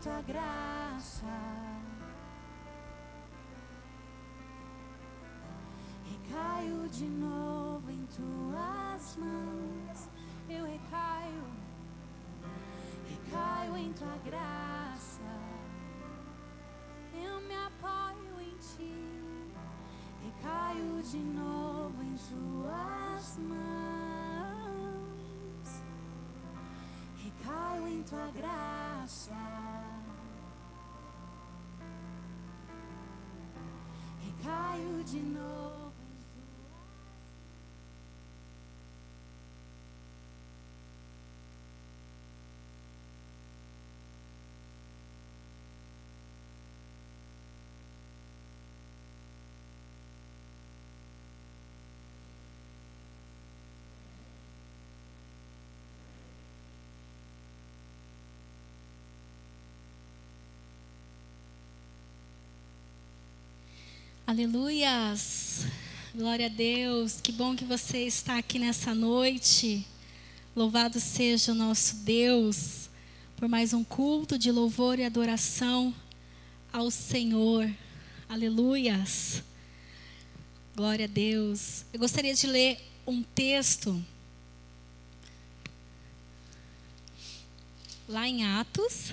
tua graça. Recaio de novo em tuas mãos. Eu recaio em tua graça. Eu me apoio em ti. Recaio de novo em tuas mãos. Recaio em tua graça. Recaio de novo. Aleluias, glória a Deus, que bom que você está aqui nessa noite. Louvado seja o nosso Deus por mais um culto de louvor e adoração ao Senhor. Aleluias, glória a Deus. Eu gostaria de ler um texto lá em Atos,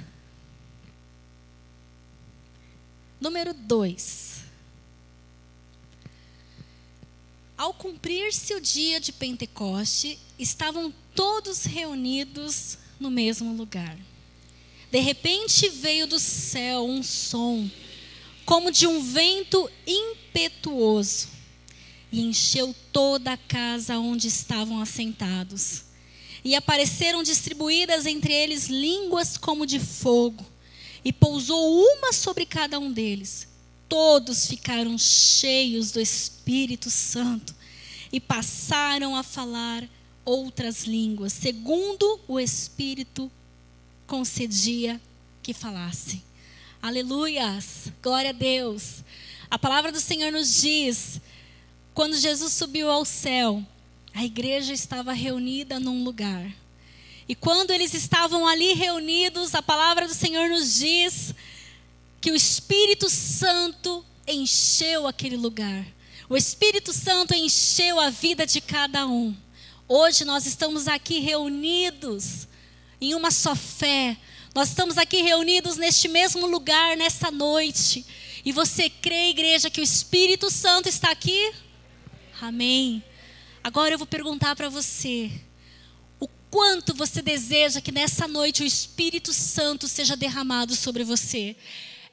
número 2. Ao cumprir-se o dia de Pentecoste, estavam todos reunidos no mesmo lugar. De repente veio do céu um som, como de um vento impetuoso, e encheu toda a casa onde estavam assentados. E apareceram distribuídas entre eles línguas como de fogo, e pousou uma sobre cada um deles. Todos ficaram cheios do Espírito Santo e passaram a falar outras línguas, segundo o Espírito concedia que falassem. Aleluias, glória a Deus. A palavra do Senhor nos diz, quando Jesus subiu ao céu, a igreja estava reunida num lugar. E quando eles estavam ali reunidos, a palavra do Senhor nos diz que o Espírito Santo encheu aquele lugar. O Espírito Santo encheu a vida de cada um. Hoje nós estamos aqui reunidos em uma só fé. Nós estamos aqui reunidos neste mesmo lugar, nessa noite. E você crê, igreja, que o Espírito Santo está aqui? Amém. Agora eu vou perguntar para você. O quanto você deseja que nessa noite o Espírito Santo seja derramado sobre você?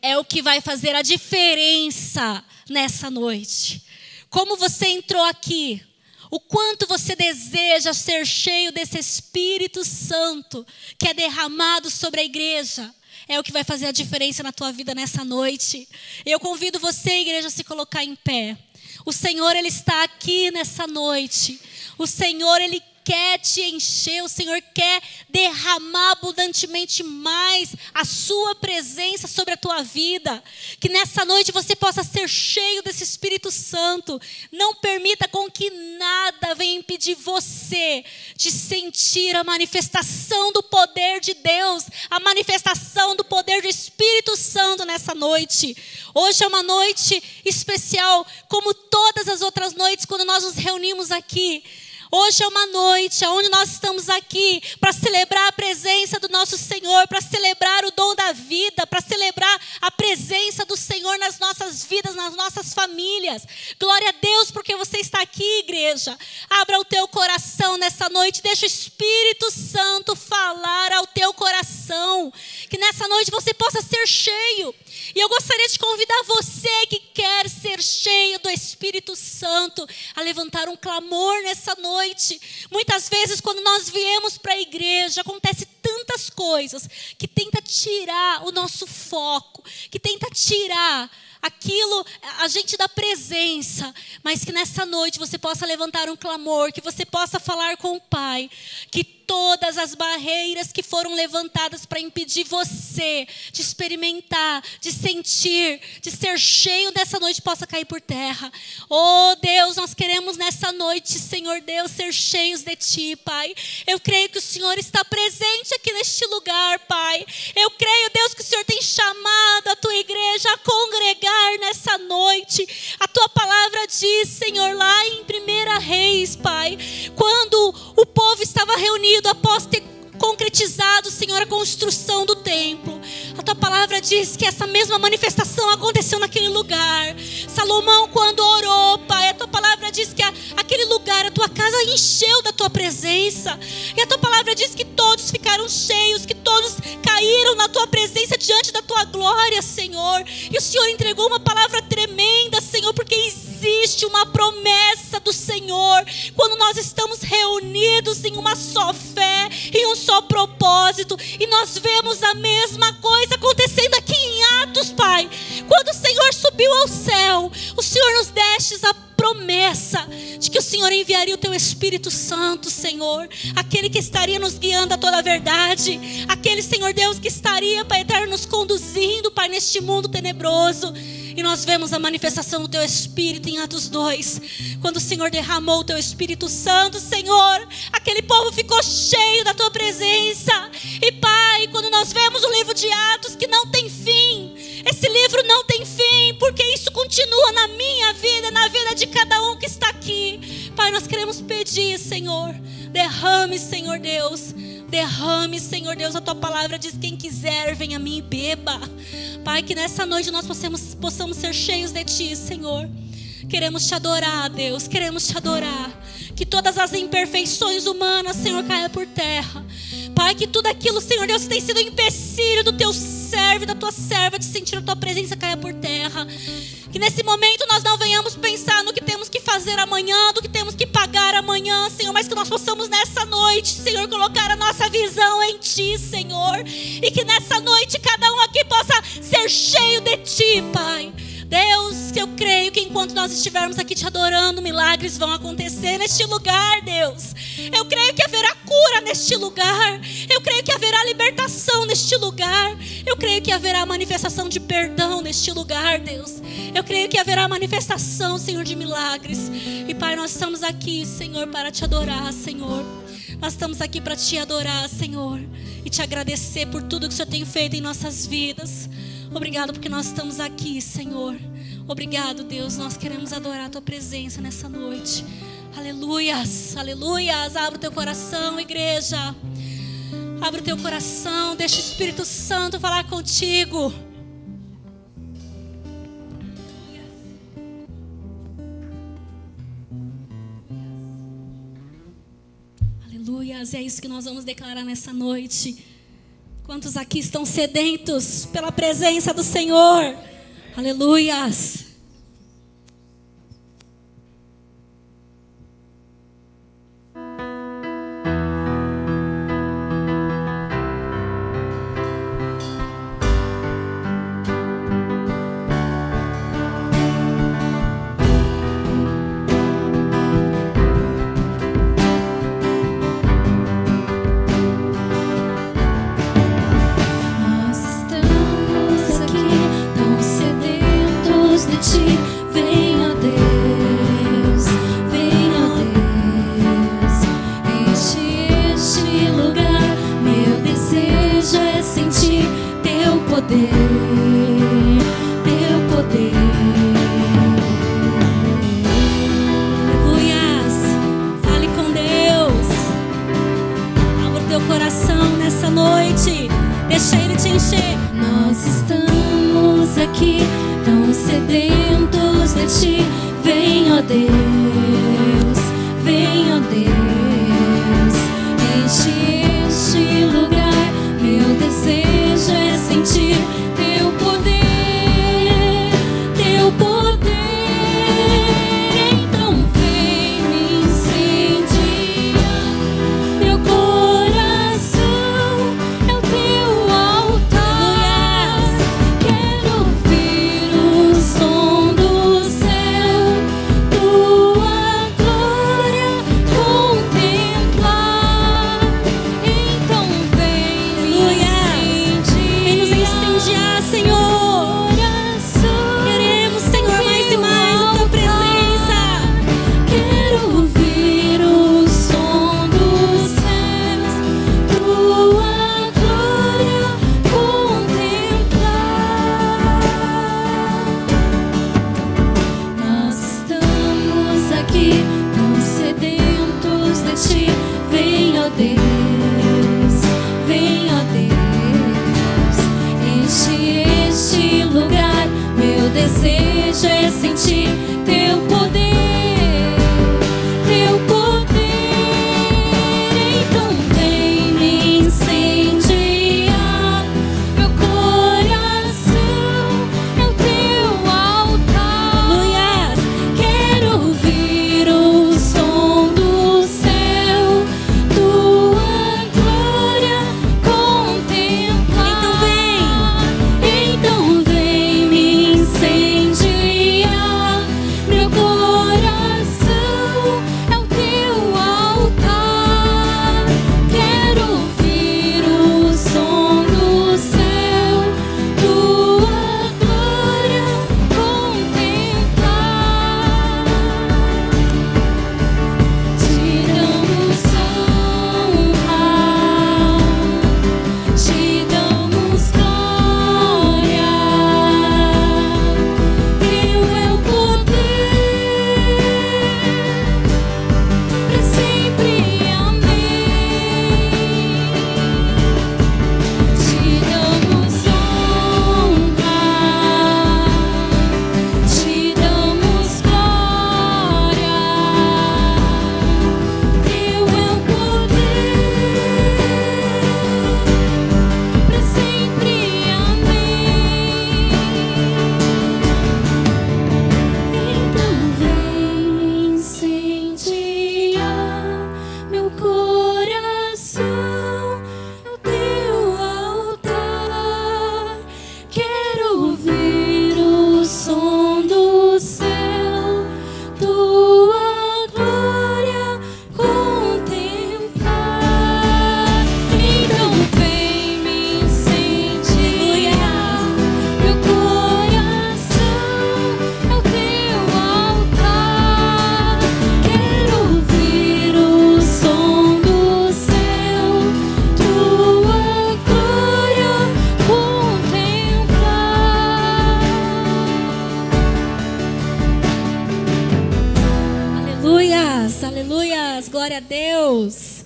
É o que vai fazer a diferença nessa noite. Como você entrou aqui, o quanto você deseja ser cheio desse Espírito Santo que é derramado sobre a igreja, é o que vai fazer a diferença na tua vida nessa noite. Eu convido você, igreja, a se colocar em pé. O Senhor, Ele está aqui nessa noite. O Senhor, Ele quer te encher, o Senhor quer derramar abundantemente mais a sua presença sobre a tua vida. Que nessa noite você possa ser cheio desse Espírito Santo. Não permita com que nada venha impedir você de sentir a manifestação do poder de Deus, a manifestação do poder do Espírito Santo nessa noite. Hoje é uma noite especial, como todas as outras noites quando nós nos reunimos aqui. Hoje é uma noite onde nós estamos aqui para celebrar a presença do nosso Senhor, para celebrar o dom da vida, para celebrar a presença do Senhor nas nossas vidas, nas nossas famílias. Glória a Deus porque você está aqui, igreja. Abra o teu coração nessa noite, deixa o Espírito Santo falar ao teu coração. Que nessa noite você possa ser cheio. E eu gostaria de convidar você que quer ser cheio do Espírito Santo a levantar um clamor nessa noite. Muitas vezes quando nós viemos para a igreja, acontece tantas coisas que tenta tirar o nosso foco, que tenta tirar aquilo, a gente da presença, mas que nessa noite você possa levantar um clamor, que você possa falar com o Pai, que todas as barreiras que foram levantadas para impedir você de experimentar, de sentir, de ser cheio dessa noite possa cair por terra. Oh Deus, nós queremos nessa noite, Senhor Deus, ser cheios de Ti, Pai. Eu creio que o Senhor está presente aqui neste lugar, Pai. Eu creio, Deus, que o Senhor tem chamado a Tua igreja a congregar nessa noite. A Tua palavra diz, Senhor, lá em 1 Reis, Pai, quando o povo estava reunido após ter concretizado, Senhor, a construção do templo. A Tua palavra diz que essa mesma manifestação aconteceu naquele lugar. Salomão, quando orou, Pai, a Tua palavra diz que aquele lugar, a Tua casa encheu da Tua presença. E a Tua palavra diz que todos ficaram cheios, que todos caíram na Tua presença diante da Tua glória, Senhor. E o Senhor entregou uma palavra tremenda, Senhor, porque existe uma promessa do Senhor quando nós estamos reunidos em uma só fé, em um só propósito, e nós vemos a mesma coisa acontecendo aqui em Atos, Pai. Quando o Senhor subiu ao céu, o Senhor nos deste a promessa de que o Senhor enviaria o Teu Espírito Santo, Senhor, aquele que estaria nos guiando a toda a verdade, aquele, Senhor Deus, que estaria, Pai eterno, nos conduzindo, Pai, neste mundo tenebroso. E nós vemos a manifestação do Teu Espírito em Atos 2. Quando o Senhor derramou o Teu Espírito Santo, Senhor, aquele povo ficou cheio da Tua presença. E Pai, quando nós vemos o livro de Atos que não tem fim, esse livro não tem fim, porque isso continua na minha vida, na vida de cada um que está aqui. Pai, nós queremos pedir, Senhor, derrame, Senhor Deus. Derrame, Senhor Deus, a Tua palavra diz: quem quiser, venha a mim e beba. Pai, que nessa noite nós possamos ser cheios de Ti, Senhor. Queremos Te adorar, Deus, queremos Te adorar. Que todas as imperfeições humanas, Senhor, caia por terra. Pai, que tudo aquilo, Senhor Deus, que tem sido empecilho do Teu servo, da Tua serva, de sentir a Tua presença, caia por terra. Que nesse momento nós não venhamos pensar no que temos que fazer amanhã, do que temos que pagar amanhã, Senhor, mas que nós possamos nessa noite, Senhor, colocar a nossa visão em Ti, Senhor. E que nessa noite cada um aqui possa ser cheio de Ti, Pai. Deus, eu creio que enquanto nós estivermos aqui Te adorando, milagres vão acontecer neste lugar, Deus. Eu creio que haverá cura neste lugar. Eu creio que haverá libertação neste lugar. Eu creio que haverá manifestação de perdão neste lugar, Deus. Eu creio que haverá manifestação, Senhor, de milagres. E Pai, nós estamos aqui, Senhor, para Te adorar, Senhor. Nós estamos aqui para Te adorar, Senhor, e Te agradecer por tudo que o Senhor tem feito em nossas vidas. Obrigado porque nós estamos aqui, Senhor. Obrigado, Deus. Nós queremos adorar a Tua presença nessa noite. Aleluias, aleluias. Abra o teu coração, igreja. Abra o teu coração. Deixa o Espírito Santo falar contigo. Aleluias. É isso que nós vamos declarar nessa noite. Quantos aqui estão sedentos pela presença do Senhor? Aleluias. Quero ouvir o desejo é sentir teu poder, teu poder. Então vem me incendiar, meu coração é o teu altar. Aleluia. Quero ouvir o som do céu, tua glória contemplar. Então vem me incendiar, meu coração é o teu altar. Quero ouvir o som do céu, tua glória contemplar. Te damos honra, te damos glória. Teu é o poder, pra sempre, amém. Te damos honra, te damos glória. Teu é o poder, pra sempre, amém. Então vem me incendiar, meu coração é o teu altar. Quero ouvir o som do céu, tua glória contemplar. Então vem me incendiar, meu coração é o teu altar. Quero ouvir o som do céu, tua glória contemplar. Aleluias, aleluias, glória a Deus.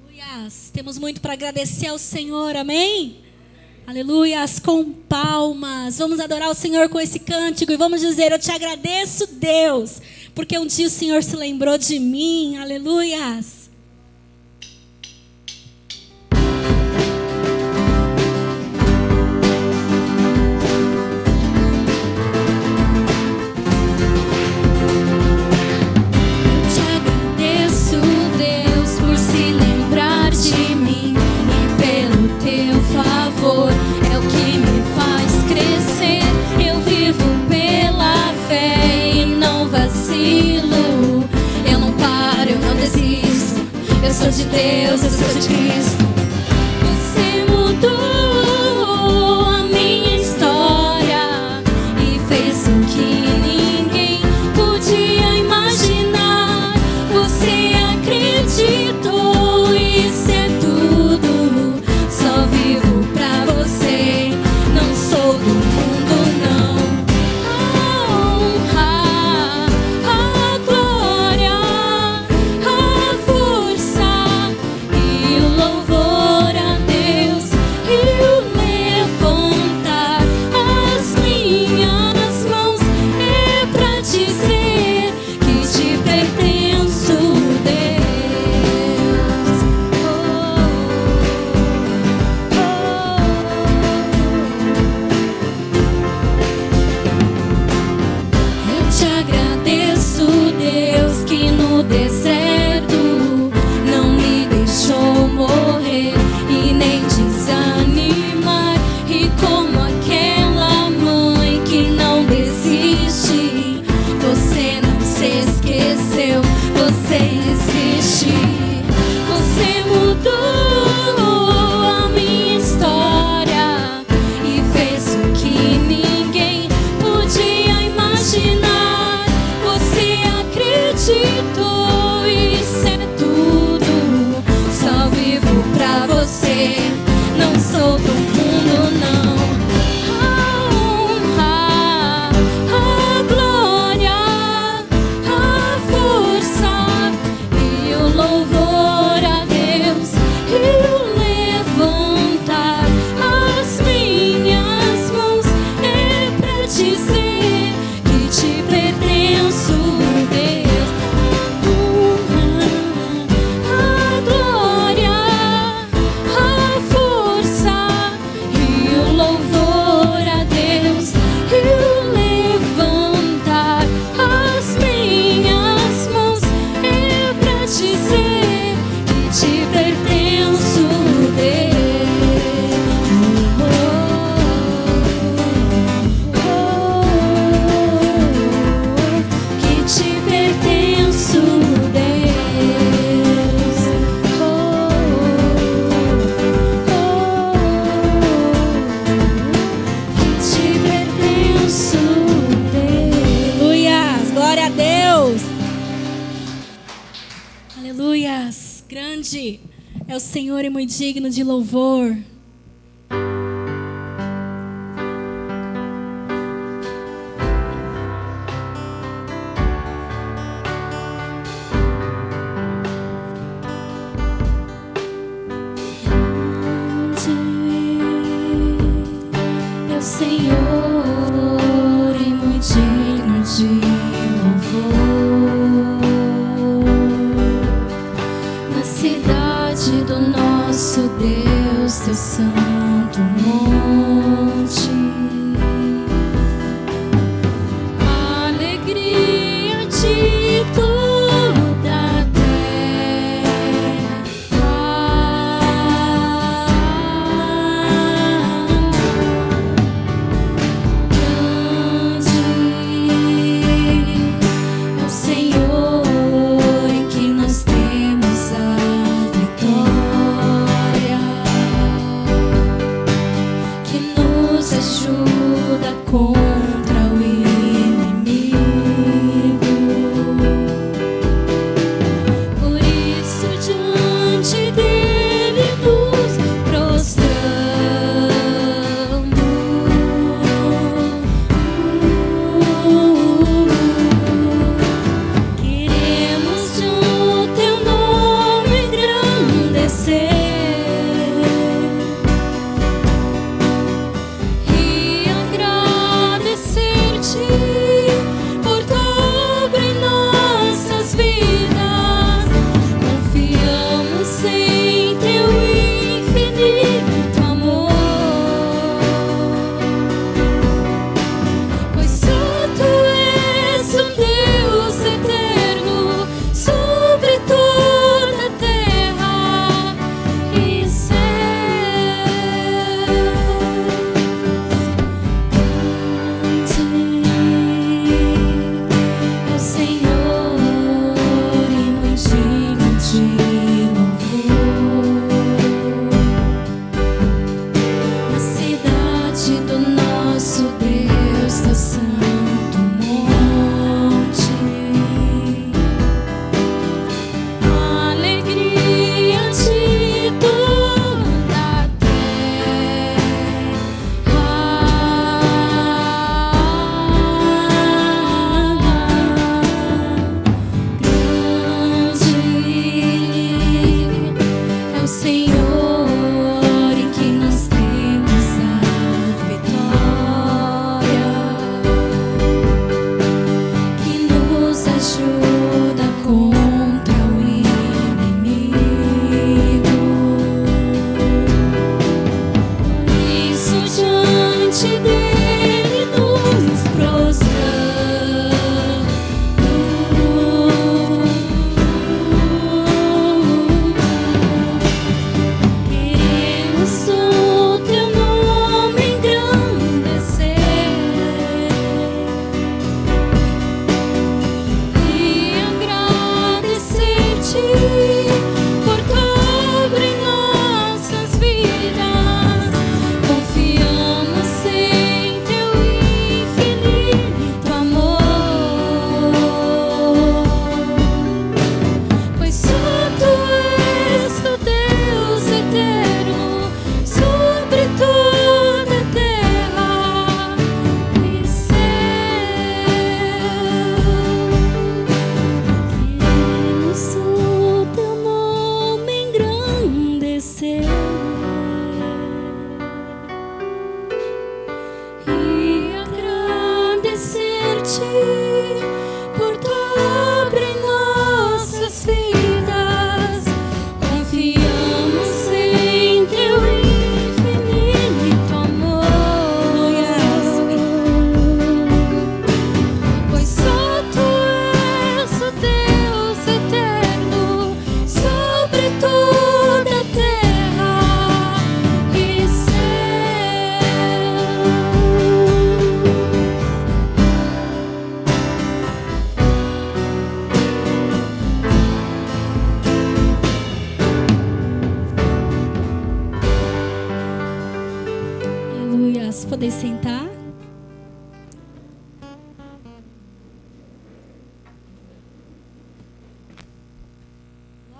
Aleluias. Temos muito para agradecer ao Senhor, amém? Aleluias, com palmas. Vamos adorar o Senhor com esse cântico e vamos dizer: eu te agradeço, Deus, porque um dia o Senhor se lembrou de mim. Aleluias. Eu te agradeço, Deus, por se lembrar de mim, e pelo teu favor é o que me faz crescer. Eu vivo pela fé e não vacilo, eu não paro, eu não desisto. grande é o Senhor e muito digno de louvor. Senhor e muito digno de louvor, na cidade do nosso Deus, teu santo monte, alegria de toda a terra. Ajuda contra o inimigo. Por isso diante dele nos prostramos. Queremos o teu nome engrandecer.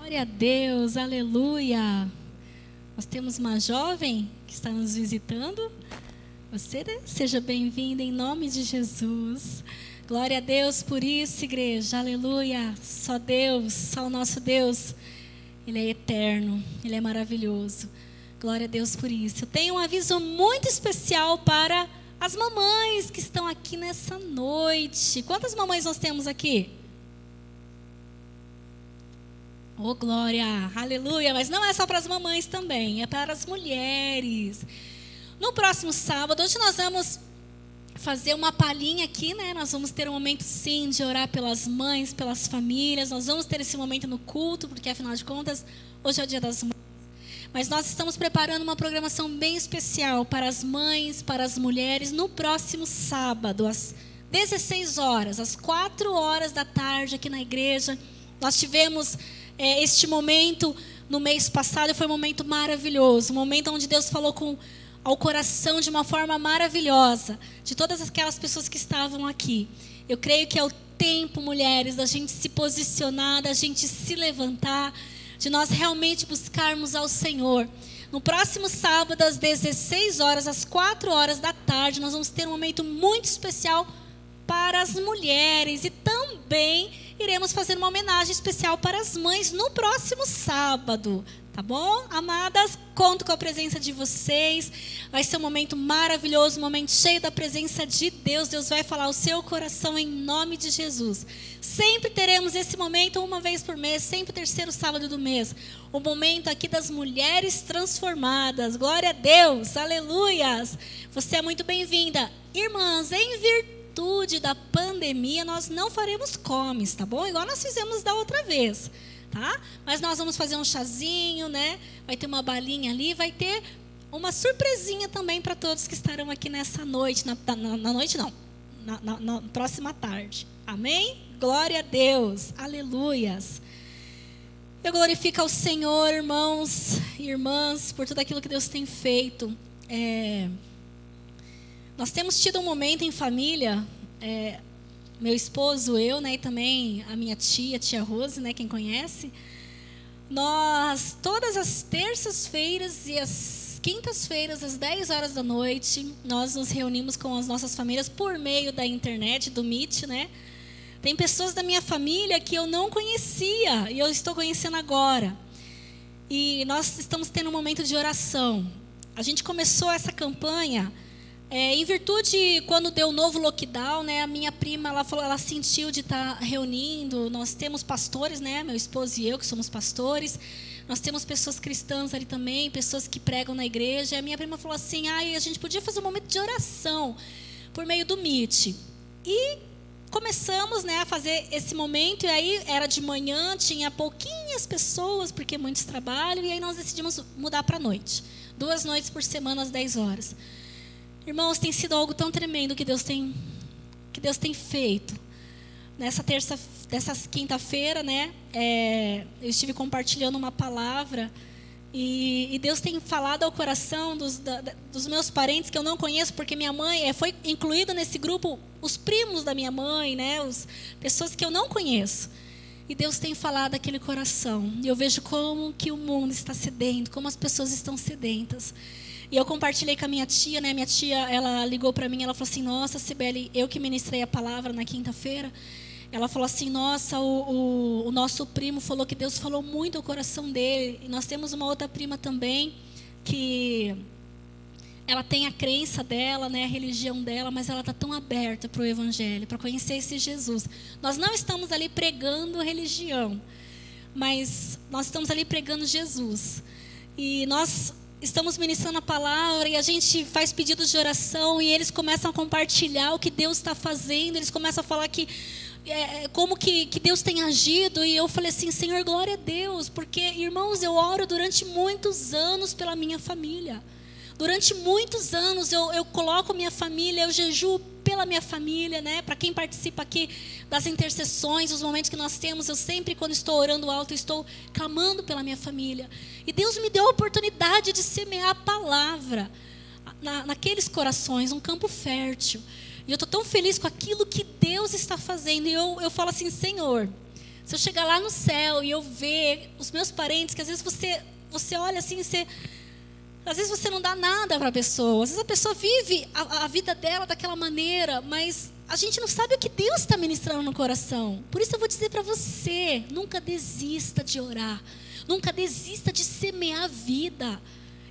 Glória a Deus, aleluia. Nós temos uma jovem que está nos visitando. Você, né? Seja bem-vinda em nome de Jesus. Glória a Deus por isso, igreja, aleluia. Só Deus, só o nosso Deus, Ele é eterno, Ele é maravilhoso. Glória a Deus por isso. Eu tenho um aviso muito especial para as mamães que estão aqui nessa noite. Quantas mamães nós temos aqui? Oh, glória, aleluia. Mas não é só para as mamães também, é para as mulheres. No próximo sábado, hoje nós vamos fazer uma palhinha aqui, né? Nós vamos ter um momento, sim, de orar pelas mães, pelas famílias. Nós vamos ter esse momento no culto, porque, afinal de contas, hoje é o Dia das Mães. Mas nós estamos preparando uma programação bem especial para as mães, para as mulheres, no próximo sábado, às 16 horas, às 4 horas da tarde, aqui na igreja. Nós tivemos este momento no mês passado, foi um momento maravilhoso, um momento onde Deus falou ao coração de uma forma maravilhosa, de todas aquelas pessoas que estavam aqui. Eu creio que é o tempo, mulheres, da gente se posicionar, da gente se levantar, de nós realmente buscarmos ao Senhor. No próximo sábado, às 16 horas, às 4 horas da tarde, nós vamos ter um momento muito especial para as mulheres e também iremos fazer uma homenagem especial para as mães no próximo sábado. Tá bom? Amadas, conto com a presença de vocês. Vai ser um momento maravilhoso, um momento cheio da presença de Deus. Deus vai falar ao seu coração em nome de Jesus. Sempre teremos esse momento uma vez por mês, sempre terceiro sábado do mês. O momento aqui das mulheres transformadas. Glória a Deus, aleluias. Você é muito bem-vinda. Irmãs, em virtude da pandemia, nós não faremos comes, tá bom? Igual nós fizemos da outra vez. Tá? Mas nós vamos fazer um chazinho, né? Vai ter uma balinha ali, vai ter uma surpresinha também para todos que estarão aqui nessa noite, na noite não, na próxima tarde. Amém? Glória a Deus, aleluias. Eu glorifico ao Senhor, irmãos e irmãs, por tudo aquilo que Deus tem feito. Nós temos tido um momento em família, meu esposo, eu, né, e também a minha tia Rose, né, quem conhece, nós, todas as terças-feiras e as quintas-feiras, às 10 horas da noite, nós nos reunimos com as nossas famílias por meio da internet, do Meet, né? Tem pessoas da minha família que eu não conhecia e eu estou conhecendo agora. E nós estamos tendo um momento de oração. A gente começou essa campanha em virtude, quando deu o novo lockdown, né, a minha prima, ela sentiu de estar reunindo. Nós temos pastores, né, meu esposo e eu, que somos pastores. Nós temos pessoas cristãs ali também, pessoas que pregam na igreja. E a minha prima falou assim, a gente podia fazer um momento de oração por meio do Meet. E começamos, né, a fazer esse momento. E aí era de manhã, tinha pouquinhas pessoas, porque muitos trabalham. E aí nós decidimos mudar para a noite. 2 noites por semana, às 10 horas. Irmãos, tem sido algo tão tremendo que Deus tem feito. Nessa quinta-feira, né, eu estive compartilhando uma palavra e Deus tem falado ao coração dos meus parentes que eu não conheço, porque minha mãe foi incluída nesse grupo, os primos da minha mãe, né, pessoas que eu não conheço. E Deus tem falado àquele coração. E eu vejo como que o mundo está sedento, como as pessoas estão sedentas. E eu compartilhei com a minha tia, né? Minha tia, ela ligou para mim, ela falou assim, nossa, Cibele, eu que ministrei a palavra na quinta-feira, ela falou assim, nossa, o nosso primo falou que Deus falou muito ao coração dele. E nós temos uma outra prima também, que ela tem a crença dela, né, a religião dela, mas ela está tão aberta para o evangelho, para conhecer esse Jesus. Nós não estamos ali pregando religião, mas nós estamos ali pregando Jesus. E nós estamos ministrando a palavra e a gente faz pedidos de oração e eles começam a compartilhar o que Deus está fazendo. Eles começam a falar como que Deus tem agido. E eu falei assim, Senhor, glória a Deus, porque, irmãos, eu oro durante muitos anos pela minha família. Durante muitos anos eu coloco minha família, eu jejuo pela minha família, né? Para quem participa aqui das intercessões, os momentos que nós temos, eu sempre, quando estou orando alto, estou clamando pela minha família. E Deus me deu a oportunidade de semear a palavra naqueles corações, um campo fértil. E eu estou tão feliz com aquilo que Deus está fazendo. E eu falo assim, Senhor, Se eu chegar lá no céu e eu ver os meus parentes, que às vezes você olha assim, às vezes você não dá nada para a pessoa. Às vezes a pessoa vive a vida dela daquela maneira, mas a gente não sabe o que Deus está ministrando no coração. Por isso eu vou dizer para você, nunca desista de orar. Nunca desista de semear a vida.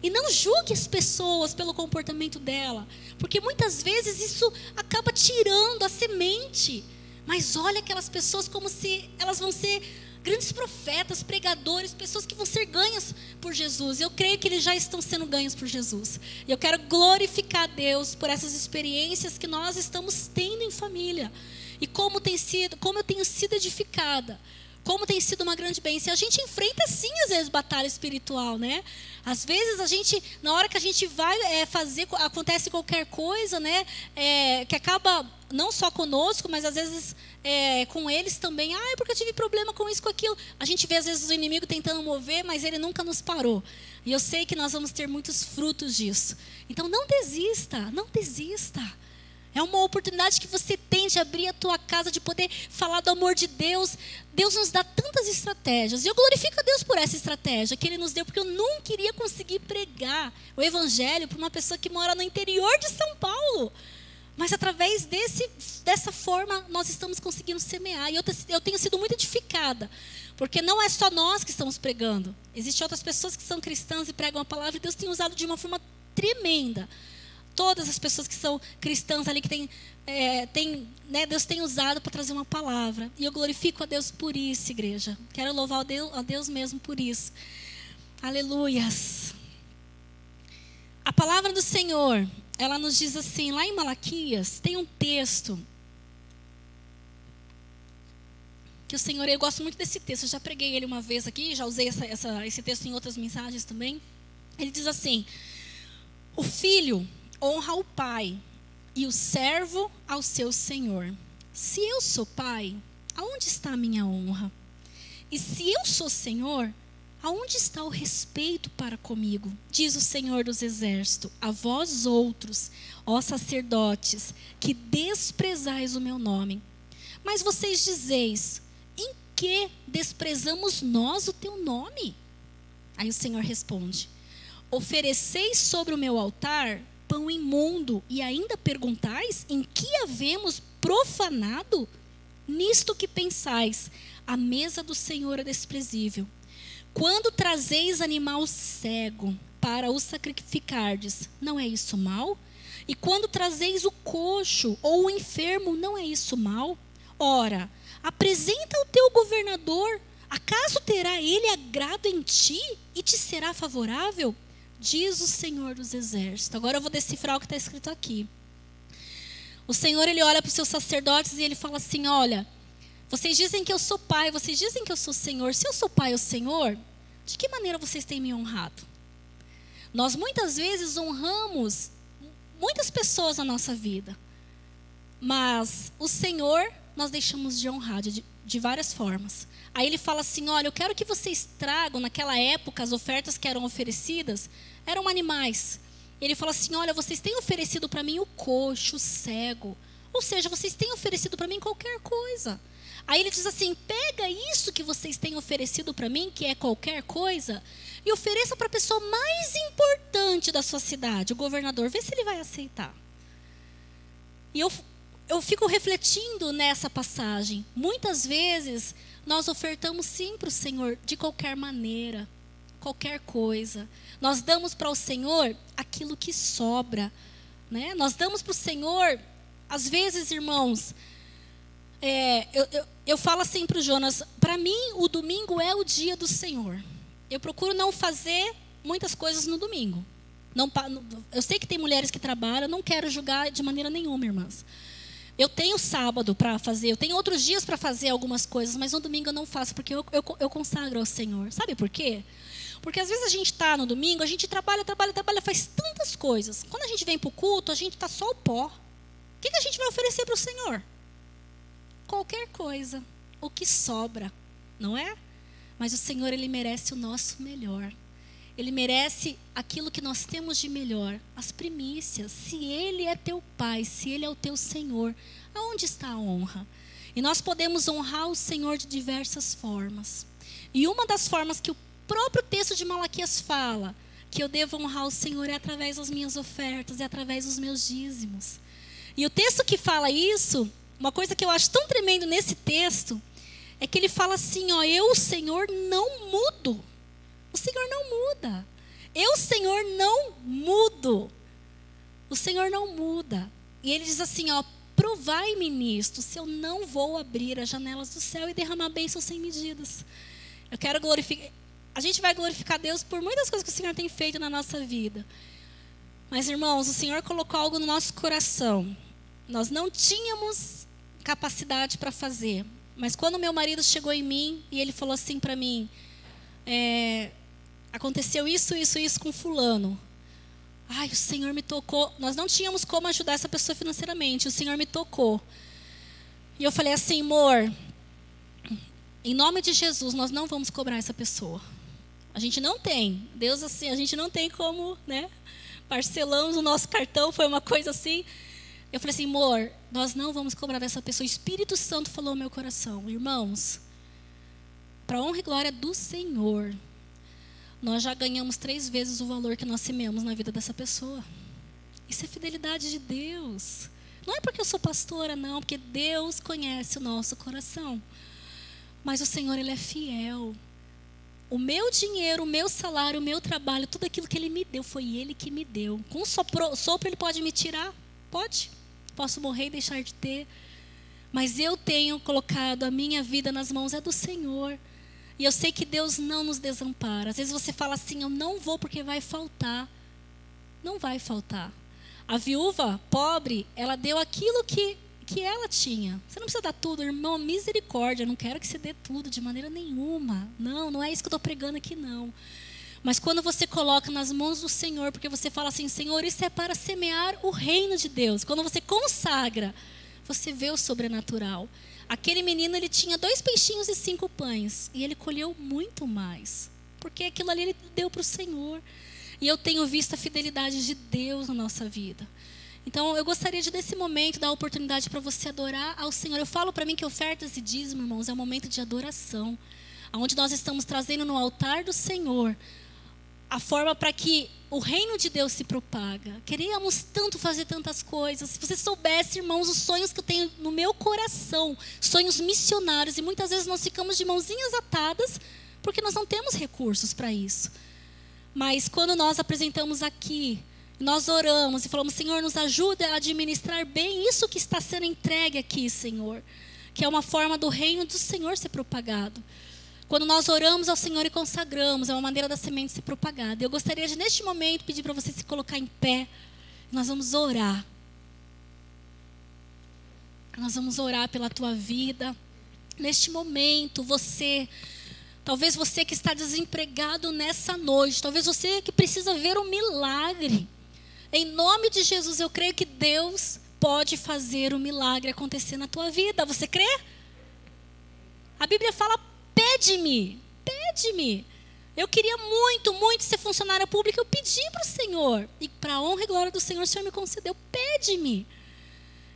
E não julgue as pessoas pelo comportamento dela. Porque muitas vezes isso acaba tirando a semente. Mas olha aquelas pessoas como se elas vão ser grandes profetas, pregadores, pessoas que vão ser ganhas por Jesus. Eu creio que eles já estão sendo ganhos por Jesus. E eu quero glorificar a Deus por essas experiências que nós estamos tendo em família. E como eu tenho sido edificada. Como tem sido uma grande bênção. A gente enfrenta sim, às vezes, batalha espiritual, né? Às vezes, na hora que a gente vai acontece qualquer coisa, né? Que acaba não só conosco, mas às vezes com eles também. Ah, é porque eu tive problema com isso, com aquilo. A gente vê, às vezes, o inimigo tentando mover, mas ele nunca nos parou. E eu sei que nós vamos ter muitos frutos disso. Então, não desista, não desista. É uma oportunidade que você tem de abrir a tua casa, de poder falar do amor de Deus. Deus nos dá tantas estratégias. E eu glorifico a Deus por essa estratégia que Ele nos deu, porque eu nunca iria conseguir pregar o Evangelho para uma pessoa que mora no interior de São Paulo. Mas através dessa forma, nós estamos conseguindo semear. E eu tenho sido muito edificada. Porque não é só nós que estamos pregando. Existem outras pessoas que são cristãs e pregam a palavra. E Deus tem usado de uma forma tremenda. Todas as pessoas que são cristãs ali, que Deus tem usado para trazer uma palavra. E eu glorifico a Deus por isso, igreja. Quero louvar a Deus mesmo por isso. Aleluias. A palavra do Senhor, ela nos diz assim, lá em Malaquias, tem um texto que o Senhor, eu gosto muito desse texto, eu já preguei ele uma vez aqui, já usei esse texto em outras mensagens também. Ele diz assim: o filho honra o pai, e o servo ao seu senhor. Se eu sou pai, aonde está a minha honra? E se eu sou senhor, aonde está o respeito para comigo? Diz o Senhor dos Exércitos: a vós outros, ó sacerdotes, que desprezais o meu nome. Mas vocês dizeis: em que desprezamos nós o teu nome? Aí o Senhor responde: ofereceis sobre o meu altar pão imundo, e ainda perguntais: em que havemos profanado? Nisto que pensais, a mesa do Senhor é desprezível. Quando trazeis animal cego para o sacrificardes, não é isso mal? E quando trazeis o coxo ou o enfermo, não é isso mal? Ora, apresenta ao teu governador, acaso terá ele agrado em ti e te será favorável? Diz o Senhor dos Exércitos. Agora eu vou decifrar o que está escrito aqui. O Senhor, Ele olha para os seus sacerdotes e Ele fala assim: olha, vocês dizem que eu sou pai, vocês dizem que eu sou Senhor. Se eu sou pai ou Senhor, de que maneira vocês têm me honrado? Nós muitas vezes honramos muitas pessoas na nossa vida, mas o Senhor nós deixamos de honrar de várias formas. Aí Ele fala assim: olha, eu quero que vocês tragam, naquela época, as ofertas que eram oferecidas eram animais. Ele fala assim: olha, vocês têm oferecido para mim o coxo, o cego. Ou seja, vocês têm oferecido para mim qualquer coisa. Aí Ele diz assim: pega isso que vocês têm oferecido para mim, que é qualquer coisa, e ofereça para a pessoa mais importante da sua cidade, o governador. Vê se ele vai aceitar. E eu fico refletindo nessa passagem. Muitas vezes nós ofertamos sim para o Senhor de qualquer maneira, qualquer coisa. Nós damos para o Senhor aquilo que sobra, né? Nós damos para o Senhor, às vezes, irmãos, eu falo assim para o Jonas: para mim o domingo é o dia do Senhor. Eu procuro não fazer muitas coisas no domingo. Eu sei que tem mulheres que trabalham, não quero julgar de maneira nenhuma, irmãs. Eu tenho sábado para fazer, eu tenho outros dias para fazer algumas coisas, mas no domingo eu não faço, porque eu consagro ao Senhor. Sabe por quê? Porque às vezes a gente está no domingo, a gente trabalha, faz tantas coisas. Quando a gente vem para o culto, a gente está só o pó. O que a gente vai oferecer para o Senhor? Qualquer coisa, o que sobra, não é? Mas o Senhor, Ele merece o nosso melhor. Ele merece aquilo que nós temos de melhor, as primícias. Se Ele é teu Pai, se Ele é o teu Senhor, aonde está a honra? E nós podemos honrar o Senhor de diversas formas. E uma das formas que o próprio texto de Malaquias fala, que eu devo honrar o Senhor, é através das minhas ofertas, é através dos meus dízimos. E o texto que fala isso, uma coisa que eu acho tão tremendo nesse texto, é que ele fala assim, ó, eu, o Senhor, não mudo. O Senhor não muda. Eu, Senhor, não mudo. O Senhor não muda. E ele diz assim, ó, provai-me nisto, se eu não vou abrir as janelas do céu e derramar bênçãos sem medidas. Eu quero glorificar. A gente vai glorificar Deus por muitas coisas que o Senhor tem feito na nossa vida. Mas, irmãos, o Senhor colocou algo no nosso coração. Nós não tínhamos capacidade para fazer. Mas quando meu marido chegou em mim e ele falou assim para mim, aconteceu isso com fulano. Ai, o Senhor me tocou. Nós não tínhamos como ajudar essa pessoa financeiramente. O Senhor me tocou. E eu falei assim, amor, em nome de Jesus, nós não vamos cobrar essa pessoa. A gente não tem. Deus, assim, a gente não tem como, né? Parcelamos o nosso cartão, foi uma coisa assim. Eu falei assim, amor, nós não vamos cobrar dessa pessoa. O Espírito Santo falou no meu coração. Irmãos, para a honra e glória do Senhor, nós já ganhamos 3 vezes o valor que nós sememos na vida dessa pessoa. Isso é fidelidade de Deus. Não é porque eu sou pastora, não. Porque Deus conhece o nosso coração. Mas o Senhor, Ele é fiel. O meu dinheiro, o meu salário, o meu trabalho, tudo aquilo que Ele me deu, foi Ele que me deu. Com um sopro Ele pode me tirar? Pode. Posso morrer e deixar de ter. Mas eu tenho colocado a minha vida nas mãos do Senhor. E eu sei que Deus não nos desampara. Às vezes você fala assim, eu não vou porque vai faltar. Não vai faltar. A viúva pobre, ela deu aquilo que ela tinha. Você não precisa dar tudo, irmão, misericórdia. Eu não quero que você dê tudo de maneira nenhuma. Não é isso que eu estou pregando aqui, não. Mas quando você coloca nas mãos do Senhor, porque você fala assim, Senhor, isso é para semear o reino de Deus. Quando você consagra, você vê o sobrenatural. Aquele menino, ele tinha 2 peixinhos e 5 pães. E ele colheu muito mais. Porque aquilo ali ele deu para o Senhor. E eu tenho visto a fidelidade de Deus na nossa vida. Então, eu gostaria de, nesse momento, dar a oportunidade para você adorar ao Senhor. Eu falo para mim que ofertas e dízimo, irmãos, é um momento de adoração. Onde nós estamos trazendo no altar do Senhor a forma para que o reino de Deus se propaga. Queríamos tanto fazer tantas coisas. Se você soubesse, irmãos, os sonhos que eu tenho no meu coração, sonhos missionários, e muitas vezes nós ficamos de mãozinhas atadas, porque nós não temos recursos para isso. Mas quando nós apresentamos aqui, nós oramos e falamos, Senhor, nos ajuda a administrar bem isso que está sendo entregue aqui, Senhor. Que é uma forma do reino do Senhor ser propagado. Quando nós oramos ao Senhor e consagramos, é uma maneira da semente ser propagada. Eu gostaria de, neste momento, pedir para você se colocar em pé. Nós vamos orar. Nós vamos orar pela tua vida. Neste momento, talvez você que está desempregado nessa noite, talvez você que precisa ver um milagre. Em nome de Jesus, eu creio que Deus pode fazer um milagre acontecer na tua vida. Você crê? A Bíblia fala, pede-me. Eu queria muito ser funcionária pública. Eu pedi para o Senhor. E para a honra e glória do Senhor, o Senhor me concedeu. Pede-me.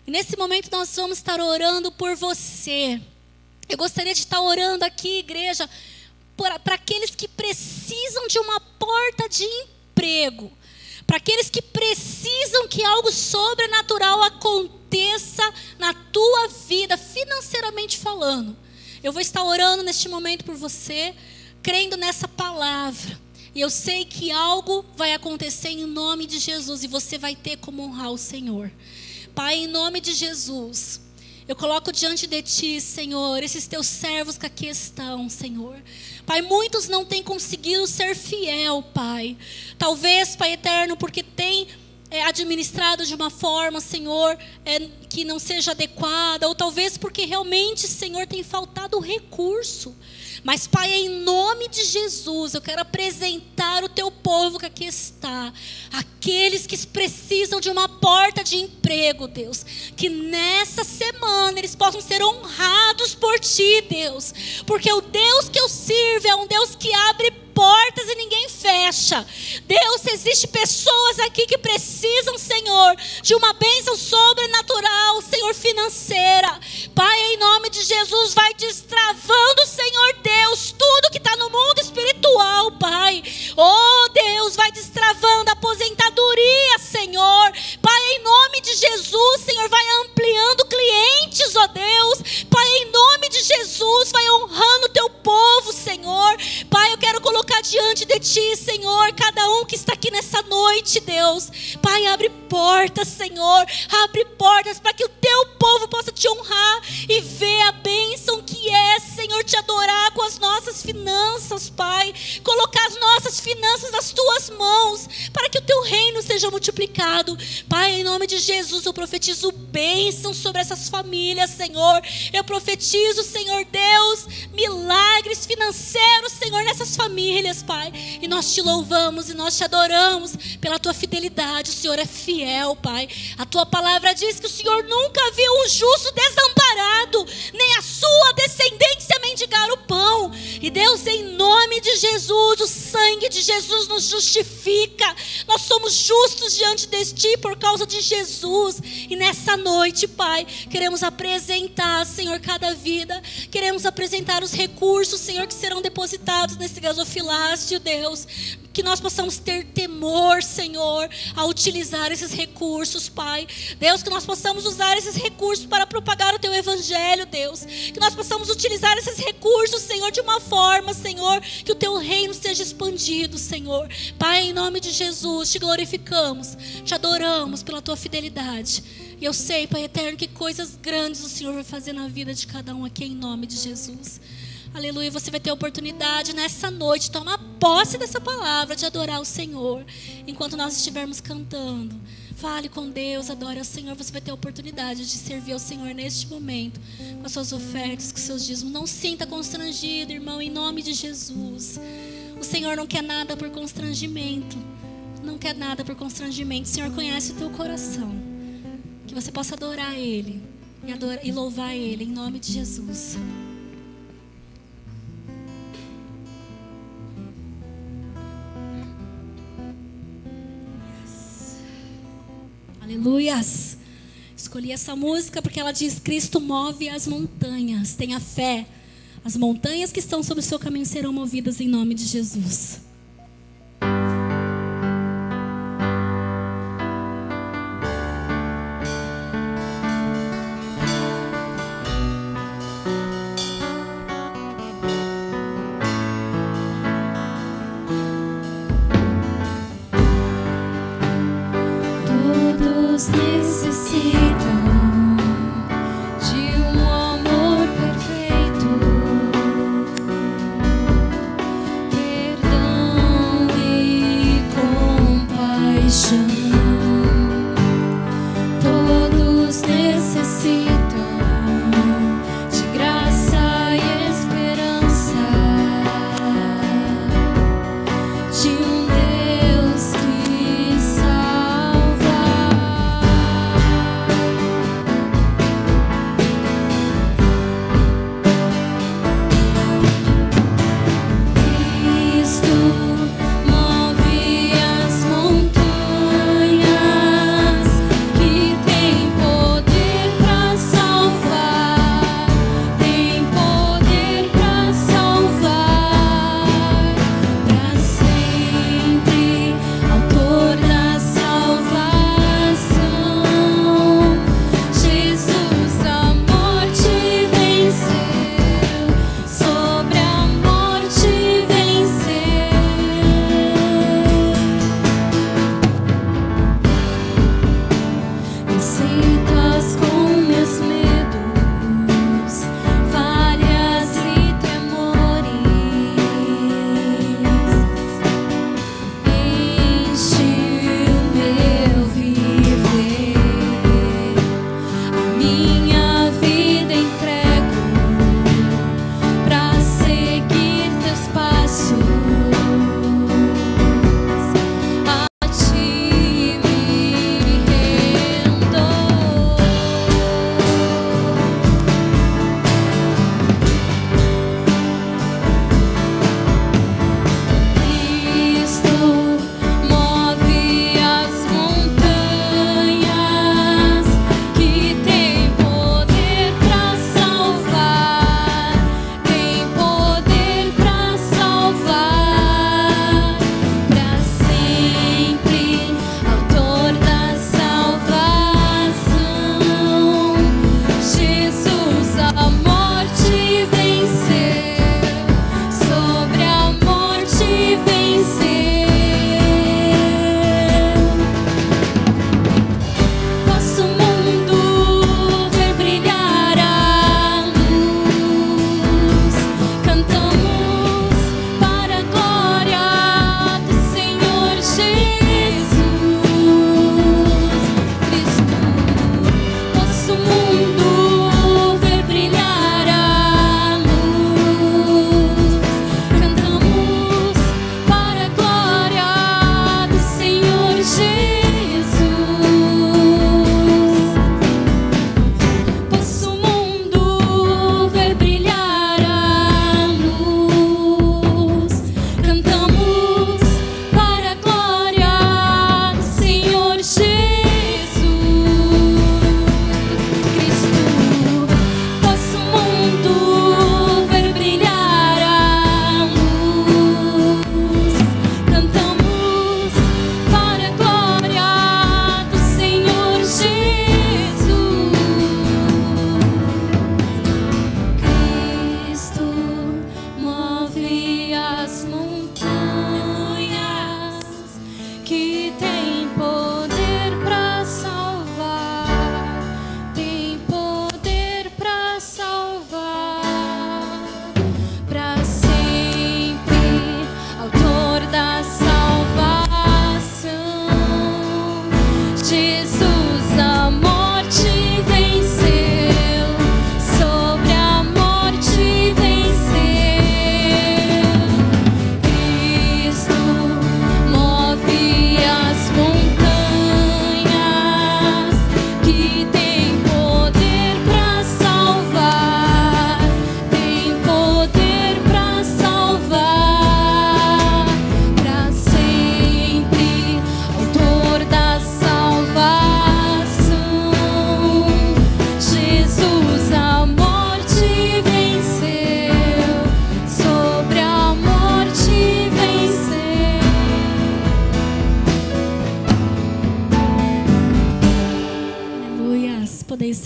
E nesse momento nós vamos estar orando por você. Eu gostaria de estar orando aqui, igreja, para aqueles que precisam de uma porta de emprego. Para aqueles que precisam que algo sobrenatural aconteça na tua vida, financeiramente falando. Eu vou estar orando neste momento por você, crendo nessa palavra. E eu sei que algo vai acontecer em nome de Jesus e você vai ter como honrar o Senhor. Pai, em nome de Jesus, eu coloco diante de Ti, Senhor, esses Teus servos que aqui estão, Senhor. Pai, muitos não têm conseguido ser fiel, Pai. Talvez, Pai eterno, porque tem administrado de uma forma, Senhor, que não seja adequada. Ou talvez porque realmente, Senhor, tem faltado recurso. Mas, Pai, em nome de Jesus, eu quero apresentar o Teu povo que aqui está. Aqueles que precisam de uma porta de emprego, Deus. Que nessa semana eles possam ser honrados por Ti, Deus. Porque o Deus que eu sirvo é um Deus que abre portas e ninguém fecha. Deus, existe pessoas aqui que precisam, Senhor, de uma bênção sobrenatural, Senhor, financeira. Pai, em nome de possa te honrar e ver a bênção que é, Senhor, te adorar com as nossas finanças, Pai. Colocar as nossas finanças nas tuas mãos, para que o teu reino seja multiplicado. Pai, em nome de Jesus, eu profetizo bênção sobre essas famílias, Senhor. Eu profetizo, Senhor Deus, milagres financeiros, Senhor, nessas famílias, Pai. E nós te louvamos e nós te adoramos pela tua fidelidade. O Senhor é fiel, Pai. A tua palavra diz que o Senhor nunca viu um justo desamparado, nem a sua descendência mendigar o pão. E Deus, em nome de Jesus, o sangue de Jesus nos justifica. Nós somos justos diante de ti por causa de Jesus. E nessa noite, Pai, queremos apresentar, Senhor, cada vida. Queremos apresentar os recursos, Senhor, que serão depositados nesse gasofilácio, Deus. Que nós possamos ter temor, Senhor, a utilizar esses recursos, Pai. Deus, que nós possamos usar esses recursos para propagar o Teu Evangelho, Deus. Que nós possamos utilizar esses recursos, Senhor, de uma forma, Senhor, que o Teu reino seja expandido, Senhor. Pai, em nome de Jesus, te glorificamos, te adoramos pela Tua fidelidade. E eu sei, Pai eterno, que coisas grandes o Senhor vai fazer na vida de cada um aqui, em nome de Jesus. Aleluia, você vai ter a oportunidade nessa noite de tomar posse dessa palavra, de adorar o Senhor. Enquanto nós estivermos cantando, fale com Deus, adore ao Senhor. Você vai ter a oportunidade de servir ao Senhor neste momento, com as suas ofertas, com os seus dízimos. Não sinta constrangido, irmão, em nome de Jesus. O Senhor não quer nada por constrangimento. Não quer nada por constrangimento. O Senhor conhece o teu coração. Que você possa adorar Ele e louvar Ele, em nome de Jesus. Aleluias. Escolhi essa música porque ela diz: Cristo move as montanhas. Tenha fé. As montanhas que estão sobre o seu caminho serão movidas em nome de Jesus. Montanhas que tem poder pra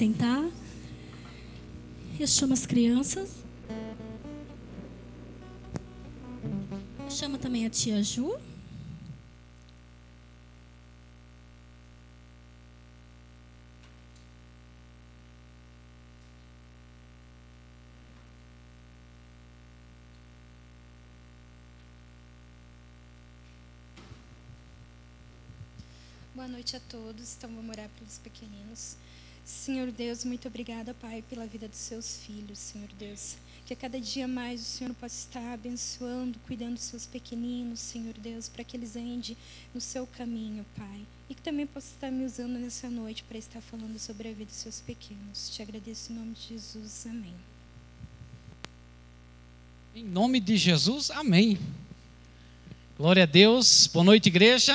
sentar. Eu chamo as crianças. Eu chamo também a tia Ju. Boa noite a todos. Então, vamos orar pelos pequeninos. Senhor Deus, muito obrigada, Pai, pela vida dos seus filhos, Senhor Deus. Que a cada dia mais o Senhor possa estar abençoando, cuidando dos seus pequeninos, Senhor Deus, para que eles andem no seu caminho, Pai. E que também possa estar me usando nessa noite para estar falando sobre a vida dos seus pequenos. Te agradeço em nome de Jesus. Amém. Em nome de Jesus, amém. Glória a Deus. Boa noite, igreja.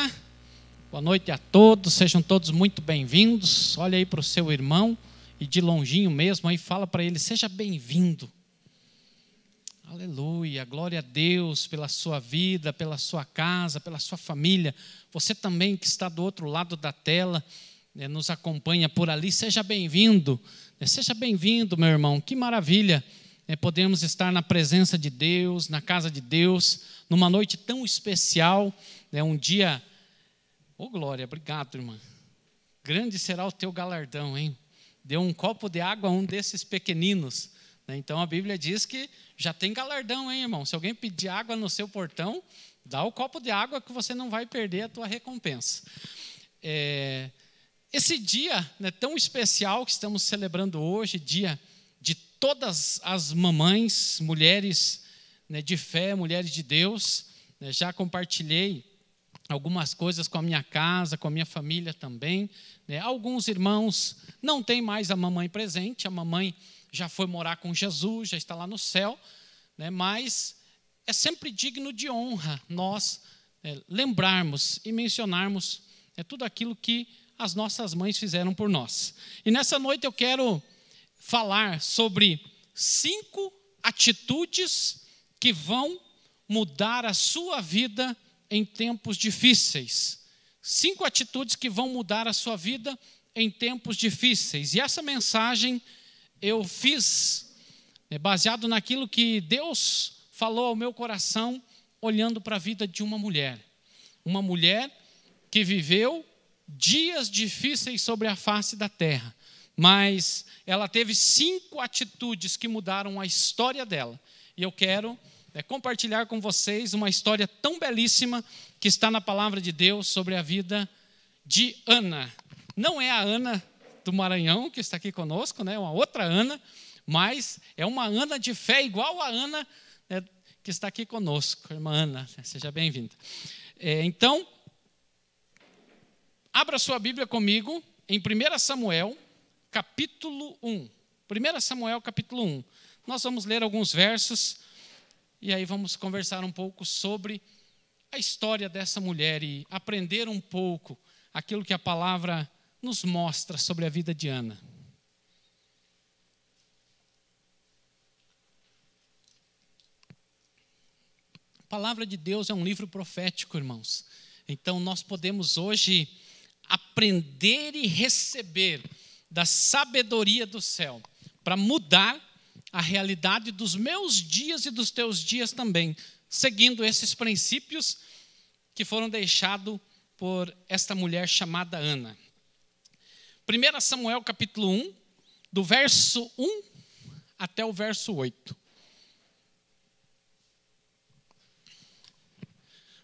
Boa noite a todos, sejam todos muito bem-vindos. Olha aí para o seu irmão e de longinho mesmo, aí fala para ele, seja bem-vindo. Aleluia, glória a Deus pela sua vida, pela sua casa, pela sua família. Você também que está do outro lado da tela, nos acompanha por ali, seja bem-vindo. Seja bem-vindo, meu irmão, que maravilha. Podemos estar na presença de Deus, na casa de Deus, numa noite tão especial, um dia... Ô, Glória, obrigado, irmã. Grande será o teu galardão, hein? Deu um copo de água a um desses pequeninos. Então, a Bíblia diz que já tem galardão, hein, irmão? Se alguém pedir água no seu portão, dá o copo de água que você não vai perder a tua recompensa. Esse dia tão especial que estamos celebrando hoje, dia de todas as mamães, mulheres de fé, mulheres de Deus, já compartilhei algumas coisas com a minha casa, com a minha família também. Alguns irmãos não têm mais a mamãe presente, a mamãe já foi morar com Jesus, já está lá no céu, mas é sempre digno de honra nós lembrarmos e mencionarmos tudo aquilo que as nossas mães fizeram por nós. E nessa noite eu quero falar sobre 5 atitudes que vão mudar a sua vida em tempos difíceis. 5 atitudes que vão mudar a sua vida em tempos difíceis. E essa mensagem eu fiz baseado naquilo que Deus falou ao meu coração, olhando para a vida de uma mulher. Uma mulher que viveu dias difíceis sobre a face da terra. Mas ela teve 5 atitudes que mudaram a história dela. E eu quero compartilhar com vocês uma história tão belíssima que está na palavra de Deus sobre a vida de Ana. Não é a Ana do Maranhão que está aqui conosco, é uma outra Ana, mas é uma Ana de fé igual a Ana que está aqui conosco, irmã Ana, seja bem-vinda. Então, abra sua Bíblia comigo em 1 Samuel, capítulo 1. 1 Samuel, capítulo 1. Nós vamos ler alguns versos e aí vamos conversar um pouco sobre a história dessa mulher e aprender um pouco aquilo que a palavra nos mostra sobre a vida de Ana. A palavra de Deus é um livro profético, irmãos. Então nós podemos hoje aprender e receber da sabedoria do céu para mudar a realidade dos meus dias e dos teus dias também, seguindo esses princípios que foram deixados por esta mulher chamada Ana. 1 Samuel capítulo 1, do verso 1 até o verso 8.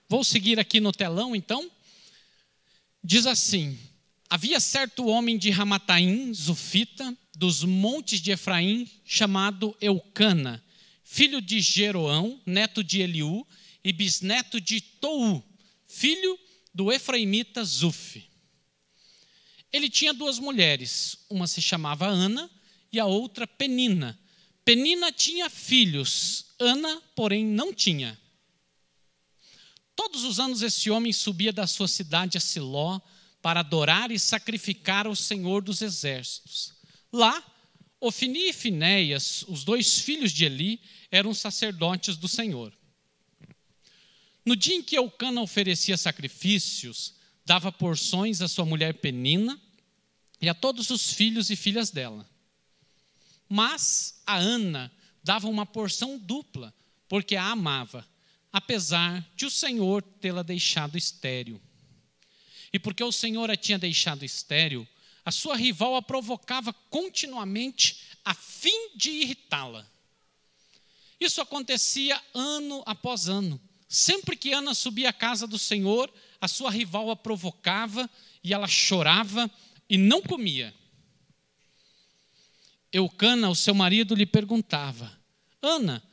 Vou seguir aqui no telão, então. Diz assim: havia certo homem de Ramataim, Zufita, dos montes de Efraim, chamado Eucana, filho de Jeroão, neto de Eliú, e bisneto de Tou, filho do efraimita Zuf. Ele tinha 2 mulheres, uma se chamava Ana e a outra Penina. Penina tinha filhos, Ana, porém, não tinha. Todos os anos esse homem subia da sua cidade a Siló para adorar e sacrificar ao Senhor dos Exércitos. Lá, Ofni e Finéias, os 2 filhos de Eli, eram sacerdotes do Senhor. No dia em que Eucana oferecia sacrifícios, dava porções à sua mulher Penina, e a todos os filhos e filhas dela. Mas a Ana dava uma porção dupla, porque a amava, apesar de o Senhor tê-la deixado estéril. E porque o Senhor a tinha deixado estéril, a sua rival a provocava continuamente a fim de irritá-la. Isso acontecia ano após ano. Sempre que Ana subia à casa do Senhor, a sua rival a provocava e ela chorava e não comia. Eucana, o seu marido, lhe perguntava: Ana,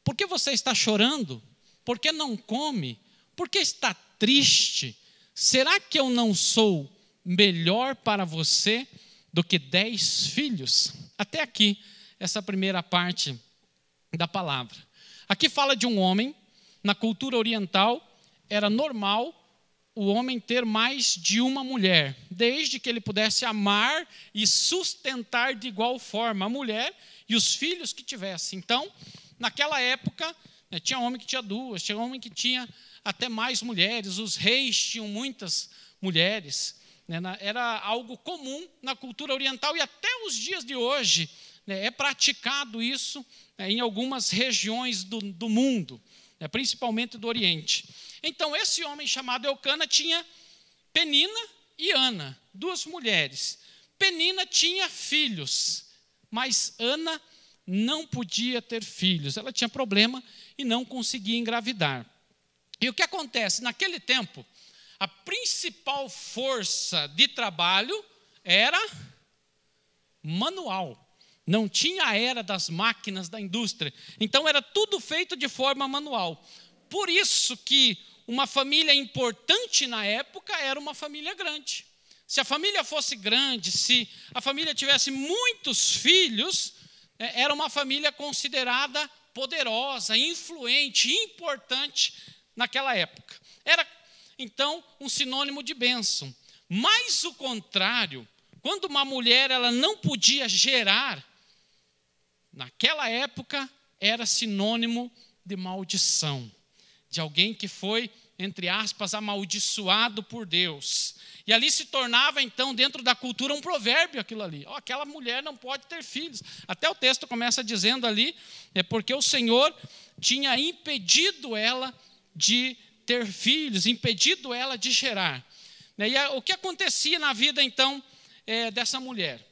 por que você está chorando? Por que não come? Por que está triste? Será que eu não sou melhor para você do que 10 filhos? Até aqui, essa primeira parte da palavra. Aqui fala de um homem. Na cultura oriental, era normal o homem ter mais de uma mulher, desde que ele pudesse amar e sustentar de igual forma a mulher e os filhos que tivesse. Então, naquela época, tinha homem que tinha 2, tinha homem que tinha até mais mulheres, os reis tinham muitas mulheres. Era algo comum na cultura oriental e até os dias de hoje é praticado isso em algumas regiões do mundo, principalmente do Oriente. Então, esse homem chamado Eucana tinha Penina e Ana, 2 mulheres. Penina tinha filhos, mas Ana não podia ter filhos. Ela tinha problema e não conseguia engravidar. E o que acontece? Naquele tempo, a principal força de trabalho era manual. Não tinha a era das máquinas da indústria. Então, era tudo feito de forma manual. Por isso que uma família importante na época era uma família grande. Se a família fosse grande, se a família tivesse muitos filhos, era uma família considerada poderosa, influente, importante naquela época. Era, então, um sinônimo de bênção. Mas o contrário, quando uma mulher ela não podia gerar, naquela época era sinônimo de maldição, de alguém que foi, entre aspas, amaldiçoado por Deus. E ali se tornava, então, dentro da cultura, um provérbio aquilo ali. Aquela mulher não pode ter filhos. Até o texto começa dizendo ali, porque o Senhor tinha impedido ela de ter filhos, impedido ela de gerar. E o que acontecia na vida, então, dessa mulher?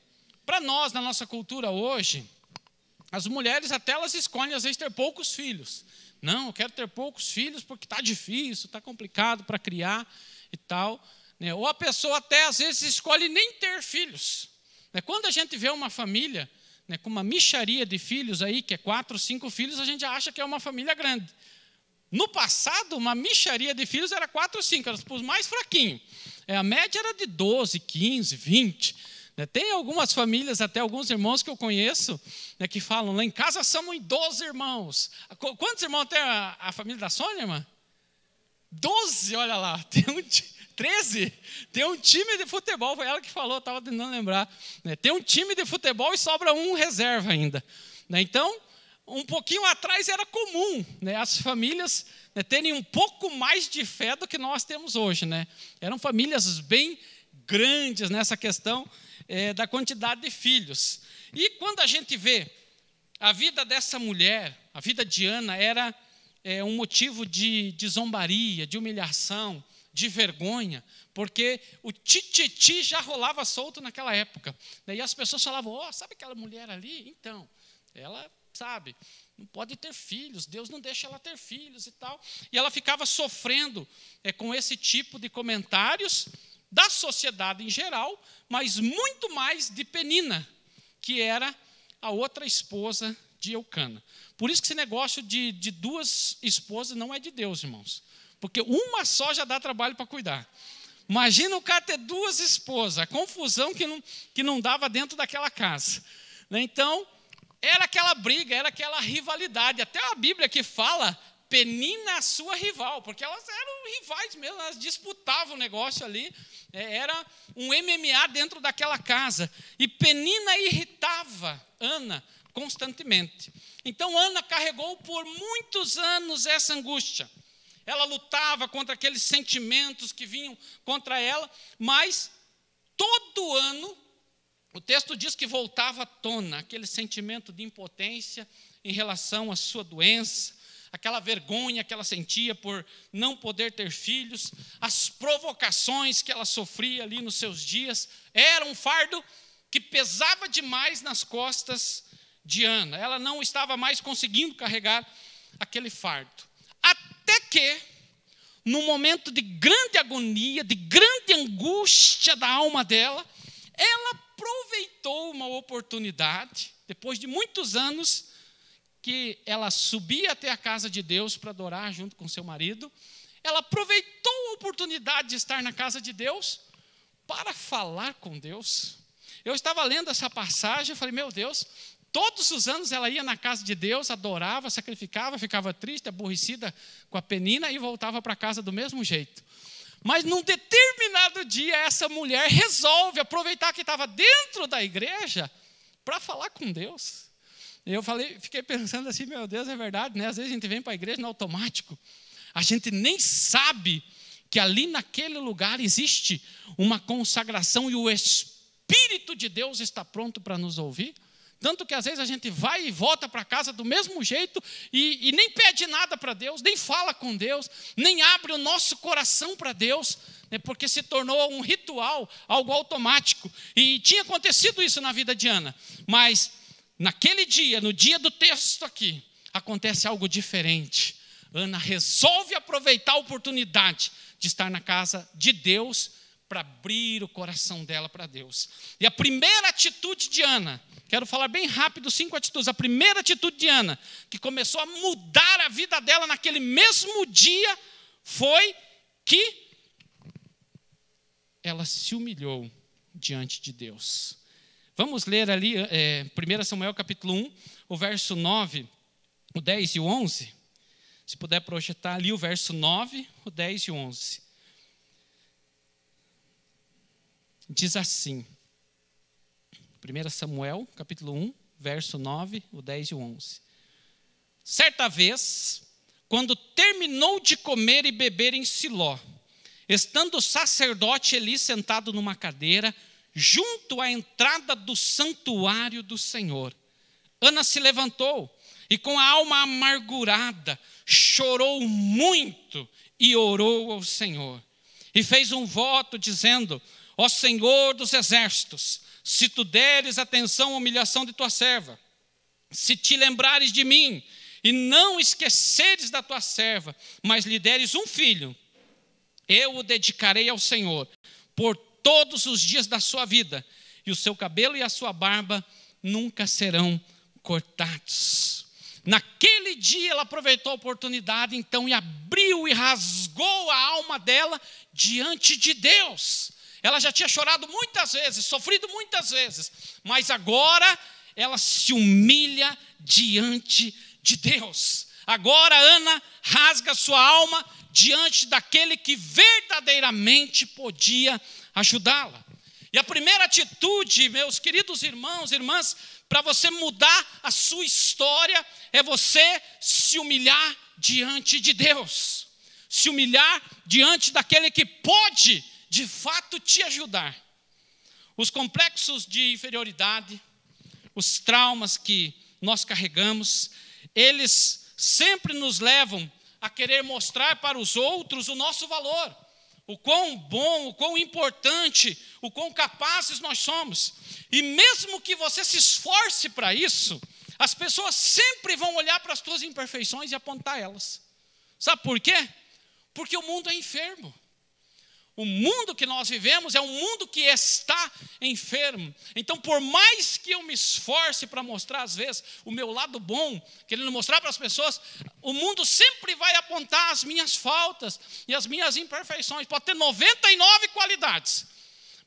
Para nós, na nossa cultura hoje, as mulheres até elas escolhem, às vezes, ter poucos filhos. Não, eu quero ter poucos filhos porque está difícil, está complicado para criar e tal. Ou a pessoa até, às vezes, escolhe nem ter filhos. Quando a gente vê uma família com uma mixaria de filhos aí, que é 4, 5 filhos, a gente acha que é uma família grande. No passado, uma mixaria de filhos era 4 ou 5, era os mais fraquinhos. A média era de 12, 15, 20. Tem algumas famílias, até alguns irmãos que eu conheço, que falam, lá em casa somos 12 irmãos. Quantos irmãos tem a família da Sônia, irmã? 12, olha lá. 13? Tem um time de futebol, foi ela que falou, estava tentando lembrar. Tem um time de futebol e sobra um reserva ainda. Então, um pouquinho atrás era comum as famílias terem um pouco mais de fé do que nós temos hoje. Eram famílias bem grandes nessa questão da quantidade de filhos. E quando a gente vê a vida dessa mulher, a vida de Ana era um motivo de zombaria, de humilhação, de vergonha, porque o tititi já rolava solto naquela época. E as pessoas falavam, sabe aquela mulher ali? Então, ela, sabe, não pode ter filhos, Deus não deixa ela ter filhos e tal. E ela ficava sofrendo com esse tipo de comentários da sociedade em geral, mas muito mais de Penina, que era a outra esposa de Eucana. Por isso que esse negócio de 2 esposas não é de Deus, irmãos. Porque uma só já dá trabalho para cuidar. Imagina o cara ter 2 esposas, a confusão que não dava dentro daquela casa. Então, era aquela briga, era aquela rivalidade. Até a Bíblia que fala, Penina a sua rival, porque elas eram rivais mesmo, elas disputavam o negócio ali. Era um MMA dentro daquela casa. E Penina irritava Ana constantemente. Então, Ana carregou por muitos anos essa angústia. Ela lutava contra aqueles sentimentos que vinham contra ela, mas todo ano o texto diz que voltava à tona aquele sentimento de impotência em relação à sua doença, aquela vergonha que ela sentia por não poder ter filhos, as provocações que ela sofria ali nos seus dias, era um fardo que pesava demais nas costas de Ana. Ela não estava mais conseguindo carregar aquele fardo. Até que, num momento de grande agonia, de grande angústia da alma dela, ela aproveitou uma oportunidade, depois de muitos anos, que ela subia até a casa de Deus para adorar junto com seu marido, ela aproveitou a oportunidade de estar na casa de Deus para falar com Deus. Eu estava lendo essa passagem e falei, meu Deus, todos os anos ela ia na casa de Deus, adorava, sacrificava, ficava triste, aborrecida com a Penina e voltava para casa do mesmo jeito. Mas num determinado dia essa mulher resolve aproveitar que estava dentro da igreja para falar com Deus. Eu fiquei pensando assim, meu Deus, é verdade, né? Às vezes a gente vem para a igreja no automático, a gente nem sabe que ali naquele lugar existe uma consagração e o Espírito de Deus está pronto para nos ouvir. Tanto que às vezes a gente vai e volta para casa do mesmo jeito e nem pede nada para Deus, nem fala com Deus, nem abre o nosso coração para Deus, né, porque se tornou um ritual, algo automático. E tinha acontecido isso na vida de Ana, mas naquele dia, no dia do texto aqui, acontece algo diferente. Ana resolve aproveitar a oportunidade de estar na casa de Deus para abrir o coração dela para Deus. E a primeira atitude de Ana, quero falar bem rápido 5 atitudes. A primeira atitude de Ana, que começou a mudar a vida dela naquele mesmo dia, foi que ela se humilhou diante de Deus. Vamos ler ali 1 Samuel capítulo 1, o verso 9, o 10 e o 11. Se puder projetar ali o verso 9, o 10 e o 11. Diz assim, 1 Samuel, capítulo 1, verso 9, o 10 e o 11. Certa vez, quando terminou de comer e beber em Siló, estando o sacerdote Eli sentado numa cadeira, junto à entrada do santuário do Senhor, Ana se levantou e com a alma amargurada, chorou muito e orou ao Senhor. E fez um voto dizendo, ó Senhor dos exércitos, se tu deres atenção à humilhação de tua serva, se te lembrares de mim e não esqueceres da tua serva, mas lhe deres um filho, eu o dedicarei ao Senhor por todos os dias da sua vida, e o seu cabelo e a sua barba nunca serão cortados. Naquele dia ela aproveitou a oportunidade então e abriu e rasgou a alma dela diante de Deus. Ela já tinha chorado muitas vezes, sofrido muitas vezes, mas agora ela se humilha diante de Deus. Agora Ana rasga sua alma diante daquele que verdadeiramente podia ajudá-la. E a primeira atitude, meus queridos irmãos e irmãs, para você mudar a sua história, é você se humilhar diante de Deus. Se humilhar diante daquele que pode de fato te ajudar. Os complexos de inferioridade, os traumas que nós carregamos, eles sempre nos levam a querer mostrar para os outros o nosso valor, o quão bom, o quão importante, o quão capazes nós somos. E mesmo que você se esforce para isso, as pessoas sempre vão olhar para as tuas imperfeições e apontar elas. Sabe por quê? Porque o mundo é enfermo. O mundo que nós vivemos é um mundo que está enfermo. Então, por mais que eu me esforce para mostrar, às vezes, o meu lado bom, querendo mostrar para as pessoas, o mundo sempre vai apontar as minhas faltas e as minhas imperfeições. Pode ter 99 qualidades,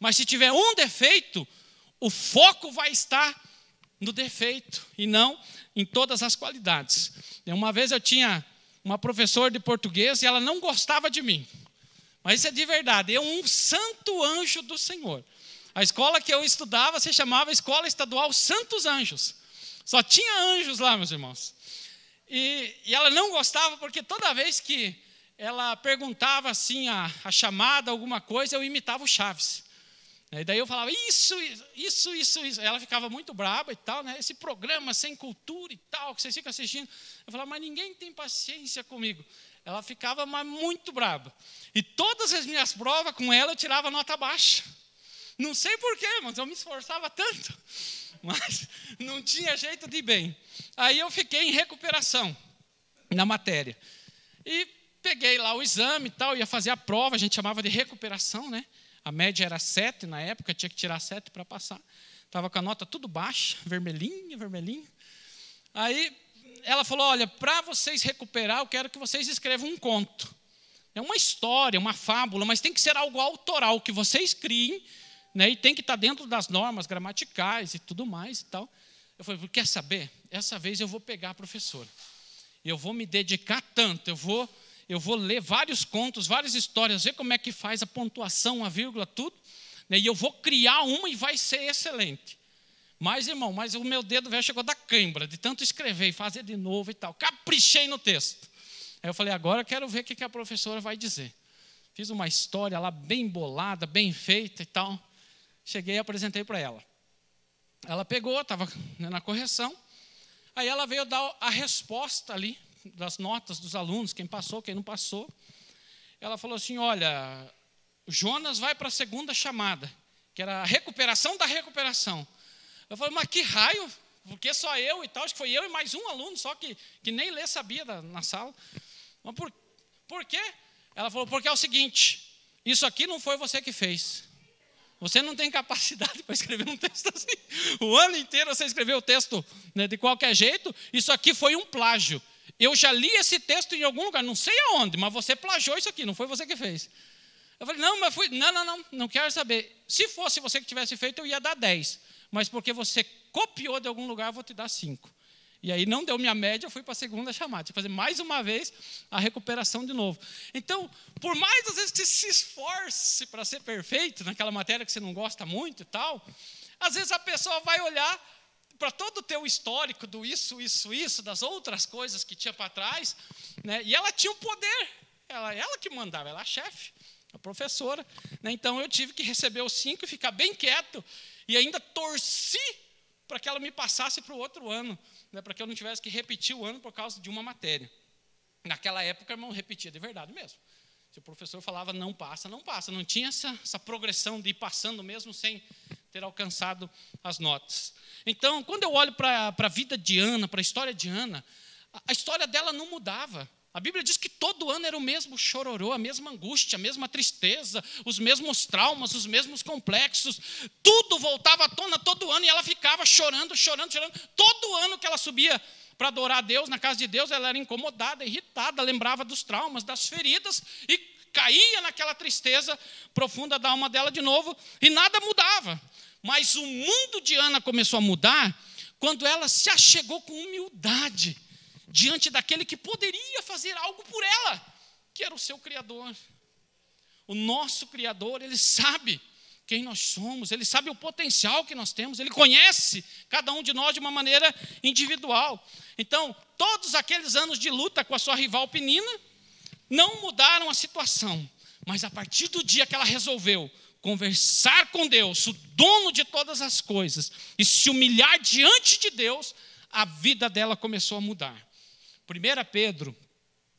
mas se tiver um defeito, o foco vai estar no defeito e não em todas as qualidades. Uma vez eu tinha uma professora de português e ela não gostava de mim. Mas isso é de verdade, é um santo anjo do Senhor. A escola que eu estudava se chamava Escola Estadual Santos Anjos. Só tinha anjos lá, meus irmãos. E ela não gostava porque toda vez que ela perguntava assim a chamada, alguma coisa, eu imitava o Chaves. E daí eu falava, isso. Ela ficava muito brava e tal, né? Esse programa sem cultura e tal, que vocês ficam assistindo. Eu falava, mas ninguém tem paciência comigo. Ela ficava mas muito brava. E todas as minhas provas com ela eu tirava nota baixa. Não sei porquê, mas eu me esforçava tanto. Mas não tinha jeito de ir bem. Aí eu fiquei em recuperação na matéria. E peguei lá o exame e tal, ia fazer a prova, a gente chamava de recuperação, né? A média era 7 na época, tinha que tirar 7 para passar. Estava com a nota tudo baixa, vermelhinha. Aí ela falou, olha, para vocês recuperar, eu quero que vocês escrevam um conto. É uma história, uma fábula, mas tem que ser algo autoral, que vocês criem, né, e tem que estar dentro das normas gramaticais e tudo mais e tal. Eu falei, quer saber? Essa vez eu vou pegar a professora. Eu vou me dedicar tanto, eu vou ler vários contos, várias histórias, ver como é que faz a pontuação, a vírgula, tudo, né, e eu vou criar uma e vai ser excelente. Mas, irmão, o meu dedo velho chegou da cãibra, de tanto escrever e fazer de novo e tal. Caprichei no texto. Aí eu falei, agora eu quero ver o que a professora vai dizer. Fiz uma história lá bem bolada, bem feita e tal. Cheguei e apresentei para ela. Ela pegou, estava na correção. Aí ela veio dar a resposta ali, das notas dos alunos, quem passou, quem não passou. Ela falou assim, olha, Jonas vai para a segunda chamada, que era a recuperação da recuperação. Eu falei, mas que raio, porque só eu e tal, acho que foi eu e mais um aluno, só que nem ler sabia na sala. Mas por quê? Ela falou, porque é o seguinte, isso aqui não foi você que fez. Você não tem capacidade para escrever um texto assim. O ano inteiro você escreveu o texto, né, de qualquer jeito, isso aqui foi um plágio. Eu já li esse texto em algum lugar, não sei aonde, mas você plagiou isso aqui, não foi você que fez. Eu falei, não, mas não quero saber. Se fosse você que tivesse feito, eu ia dar 10. Mas porque você copiou de algum lugar, eu vou te dar 5. E aí não deu minha média, eu fui para a segunda chamada. Tinha que fazer mais uma vez a recuperação de novo. Então, por mais às vezes que você se esforce para ser perfeito, naquela matéria que você não gosta muito e tal, às vezes a pessoa vai olhar para todo o teu histórico do isso, das outras coisas que tinha para trás, né? E ela tinha o poder, ela que mandava, ela é a chefe, a professora, né? Então eu tive que receber os 5 e ficar bem quieto, e ainda torci para que ela me passasse para o outro ano, né, para que eu não tivesse que repetir o ano por causa de uma matéria. Naquela época, irmão, repetia de verdade mesmo. Se o professor falava não passa, não tinha essa progressão de ir passando mesmo sem ter alcançado as notas. Então, quando eu olho para a vida de Ana, para a história de Ana, a história dela não mudava. A Bíblia diz que todo ano era o mesmo chororô, a mesma angústia, a mesma tristeza, os mesmos traumas, os mesmos complexos. Tudo voltava à tona todo ano e ela ficava chorando. Todo ano que ela subia para adorar a Deus, na casa de Deus, ela era incomodada, irritada, lembrava dos traumas, das feridas e caía naquela tristeza profunda da alma dela de novo e nada mudava. Mas o mundo de Ana começou a mudar quando ela se achegou com humildade diante daquele que poderia fazer algo por ela, que era o seu Criador. O nosso Criador, ele sabe quem nós somos, ele sabe o potencial que nós temos, ele conhece cada um de nós de uma maneira individual. Então, todos aqueles anos de luta com a sua rival Penina não mudaram a situação, mas a partir do dia que ela resolveu conversar com Deus, o dono de todas as coisas, e se humilhar diante de Deus, a vida dela começou a mudar. 1 Pedro,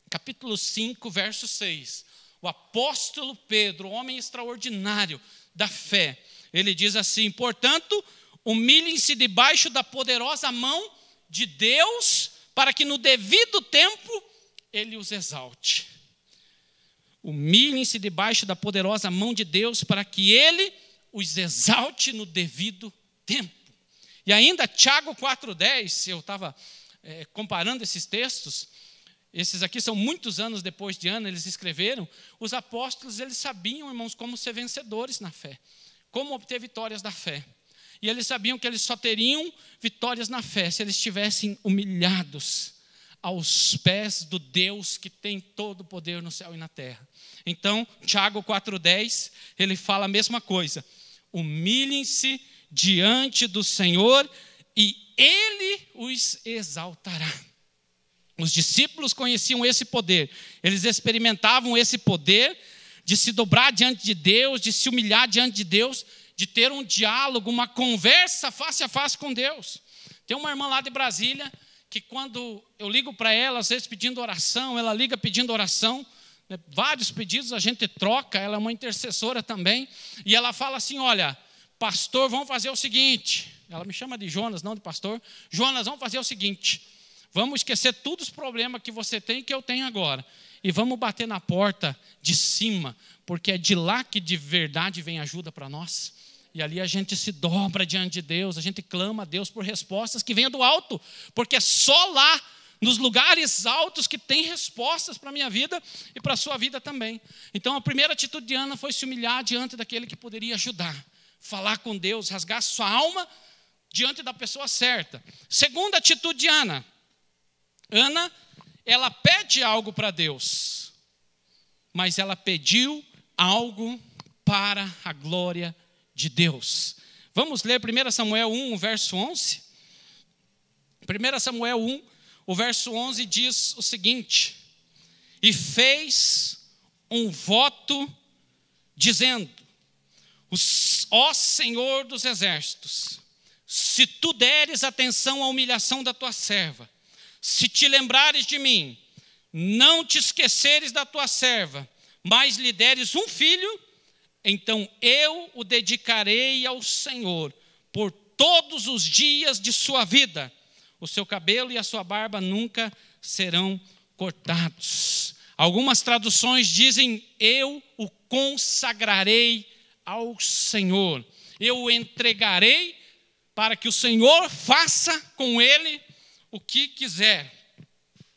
capítulo 5, verso 6. O apóstolo Pedro, homem extraordinário da fé, ele diz assim, portanto, humilhem-se debaixo da poderosa mão de Deus, para que no devido tempo ele os exalte. Humilhem-se debaixo da poderosa mão de Deus, para que ele os exalte no devido tempo. E ainda Tiago 4,10, eu estava comparando esses textos, esses aqui são muitos anos depois de Ana, eles escreveram, os apóstolos, eles sabiam, irmãos, como ser vencedores na fé, como obter vitórias da fé. E eles sabiam que eles só teriam vitórias na fé se eles estivessem humilhados aos pés do Deus que tem todo o poder no céu e na terra. Então, Tiago 4,10, ele fala a mesma coisa. Humilhem-se diante do Senhor e Ele os exaltará. Os discípulos conheciam esse poder. Eles experimentavam esse poder de se dobrar diante de Deus, de se humilhar diante de Deus. de ter um diálogo, uma conversa face a face com Deus. Tem uma irmã lá de Brasília, que quando eu ligo para ela, às vezes pedindo oração, ela liga pedindo oração, né, vários pedidos a gente troca, ela é uma intercessora também, e ela fala assim, olha, pastor, vamos fazer o seguinte, ela me chama de Jonas, não de pastor, Jonas, vamos fazer o seguinte, vamos esquecer todos os problemas que você tem e que eu tenho agora, e vamos bater na porta de cima, porque é de lá que de verdade vem ajuda para nós. E ali a gente se dobra diante de Deus, a gente clama a Deus por respostas que venham do alto, porque é só lá, nos lugares altos, que tem respostas para a minha vida e para a sua vida também. Então a primeira atitude de Ana foi se humilhar diante daquele que poderia ajudar, falar com Deus, rasgar sua alma diante da pessoa certa. Segunda atitude de Ana, ela pede algo para Deus, mas ela pediu algo para a glória de Deus. Vamos ler 1 Samuel 1, verso 11. 1 Samuel 1, o verso 11 diz o seguinte: e fez um voto dizendo, ó Senhor dos exércitos, se tu deres atenção à humilhação da tua serva, se te lembrares de mim, não te esqueceres da tua serva, mas lhe deres um filho, então eu o dedicarei ao Senhor por todos os dias de sua vida. O seu cabelo e a sua barba nunca serão cortados. Algumas traduções dizem, eu o consagrarei ao Senhor. Eu o entregarei para que o Senhor faça com ele o que quiser.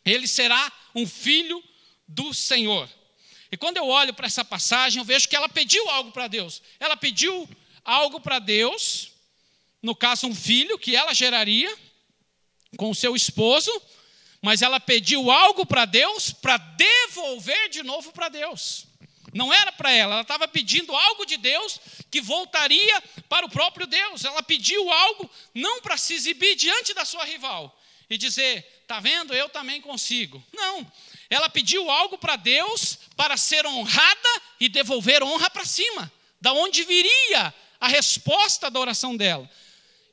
Ele será um filho do Senhor. E quando eu olho para essa passagem, eu vejo que ela pediu algo para Deus. Ela pediu algo para Deus, no caso um filho que ela geraria com o seu esposo, mas ela pediu algo para Deus para devolver de novo para Deus. Não era para ela estava pedindo algo de Deus que voltaria para o próprio Deus. Ela pediu algo não para se exibir diante da sua rival e dizer, está vendo, eu também consigo. Não, ela pediu algo para Deus para ser honrada e devolver honra para cima, da onde viria a resposta da oração dela.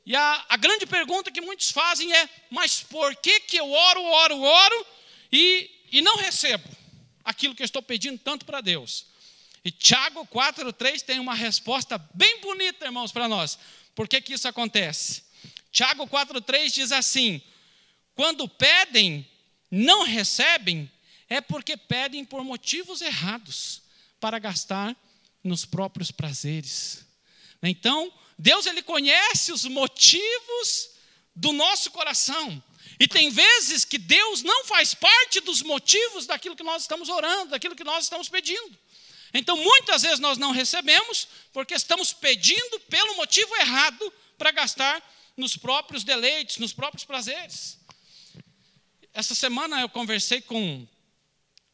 E a grande pergunta que muitos fazem é, mas por que eu oro e não recebo aquilo que eu estou pedindo tanto para Deus? E Tiago 4,3 tem uma resposta bem bonita, irmãos, para nós. Por que isso acontece? Tiago 4,3 diz assim, quando pedem, não recebem, é porque pedem por motivos errados, para gastar nos próprios prazeres. Então, Deus ele conhece os motivos do nosso coração. E tem vezes que Deus não faz parte dos motivos daquilo que nós estamos orando, daquilo que nós estamos pedindo. Então, muitas vezes nós não recebemos, porque estamos pedindo pelo motivo errado para gastar nos próprios deleites, nos próprios prazeres. Essa semana eu conversei com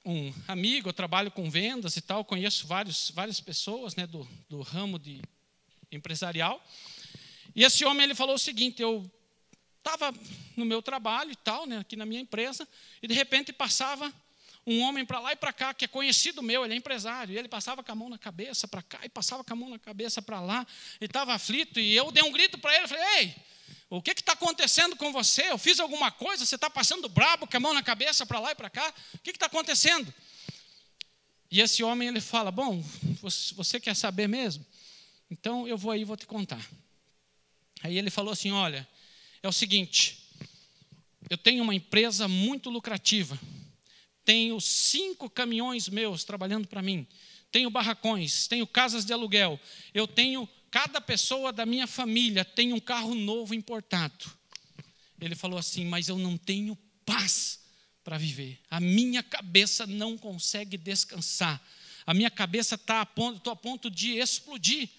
um amigo, eu trabalho com vendas e tal, conheço várias pessoas, né, do ramo de empresarial. E esse homem ele falou o seguinte, eu estava no meu trabalho e tal, né, aqui na minha empresa, e de repente passava um homem para lá e para cá, que é conhecido meu, ele é empresário, e ele passava com a mão na cabeça para cá, e passava com a mão na cabeça para lá, e estava aflito, e eu dei um grito para ele, falei, ei, o que está acontecendo com você? Eu fiz alguma coisa? Você está passando brabo, com a mão na cabeça para lá e para cá? O que está acontecendo? E esse homem, ele fala, bom, você quer saber mesmo? Então, eu vou aí e vou te contar. Aí ele falou assim, olha, é o seguinte, eu tenho uma empresa muito lucrativa, tenho 5 caminhões meus trabalhando para mim, tenho barracões, tenho casas de aluguel, eu tenho, cada pessoa da minha família tem um carro novo importado. Ele falou assim, mas eu não tenho paz para viver, a minha cabeça não consegue descansar, a minha cabeça estou a ponto de explodir.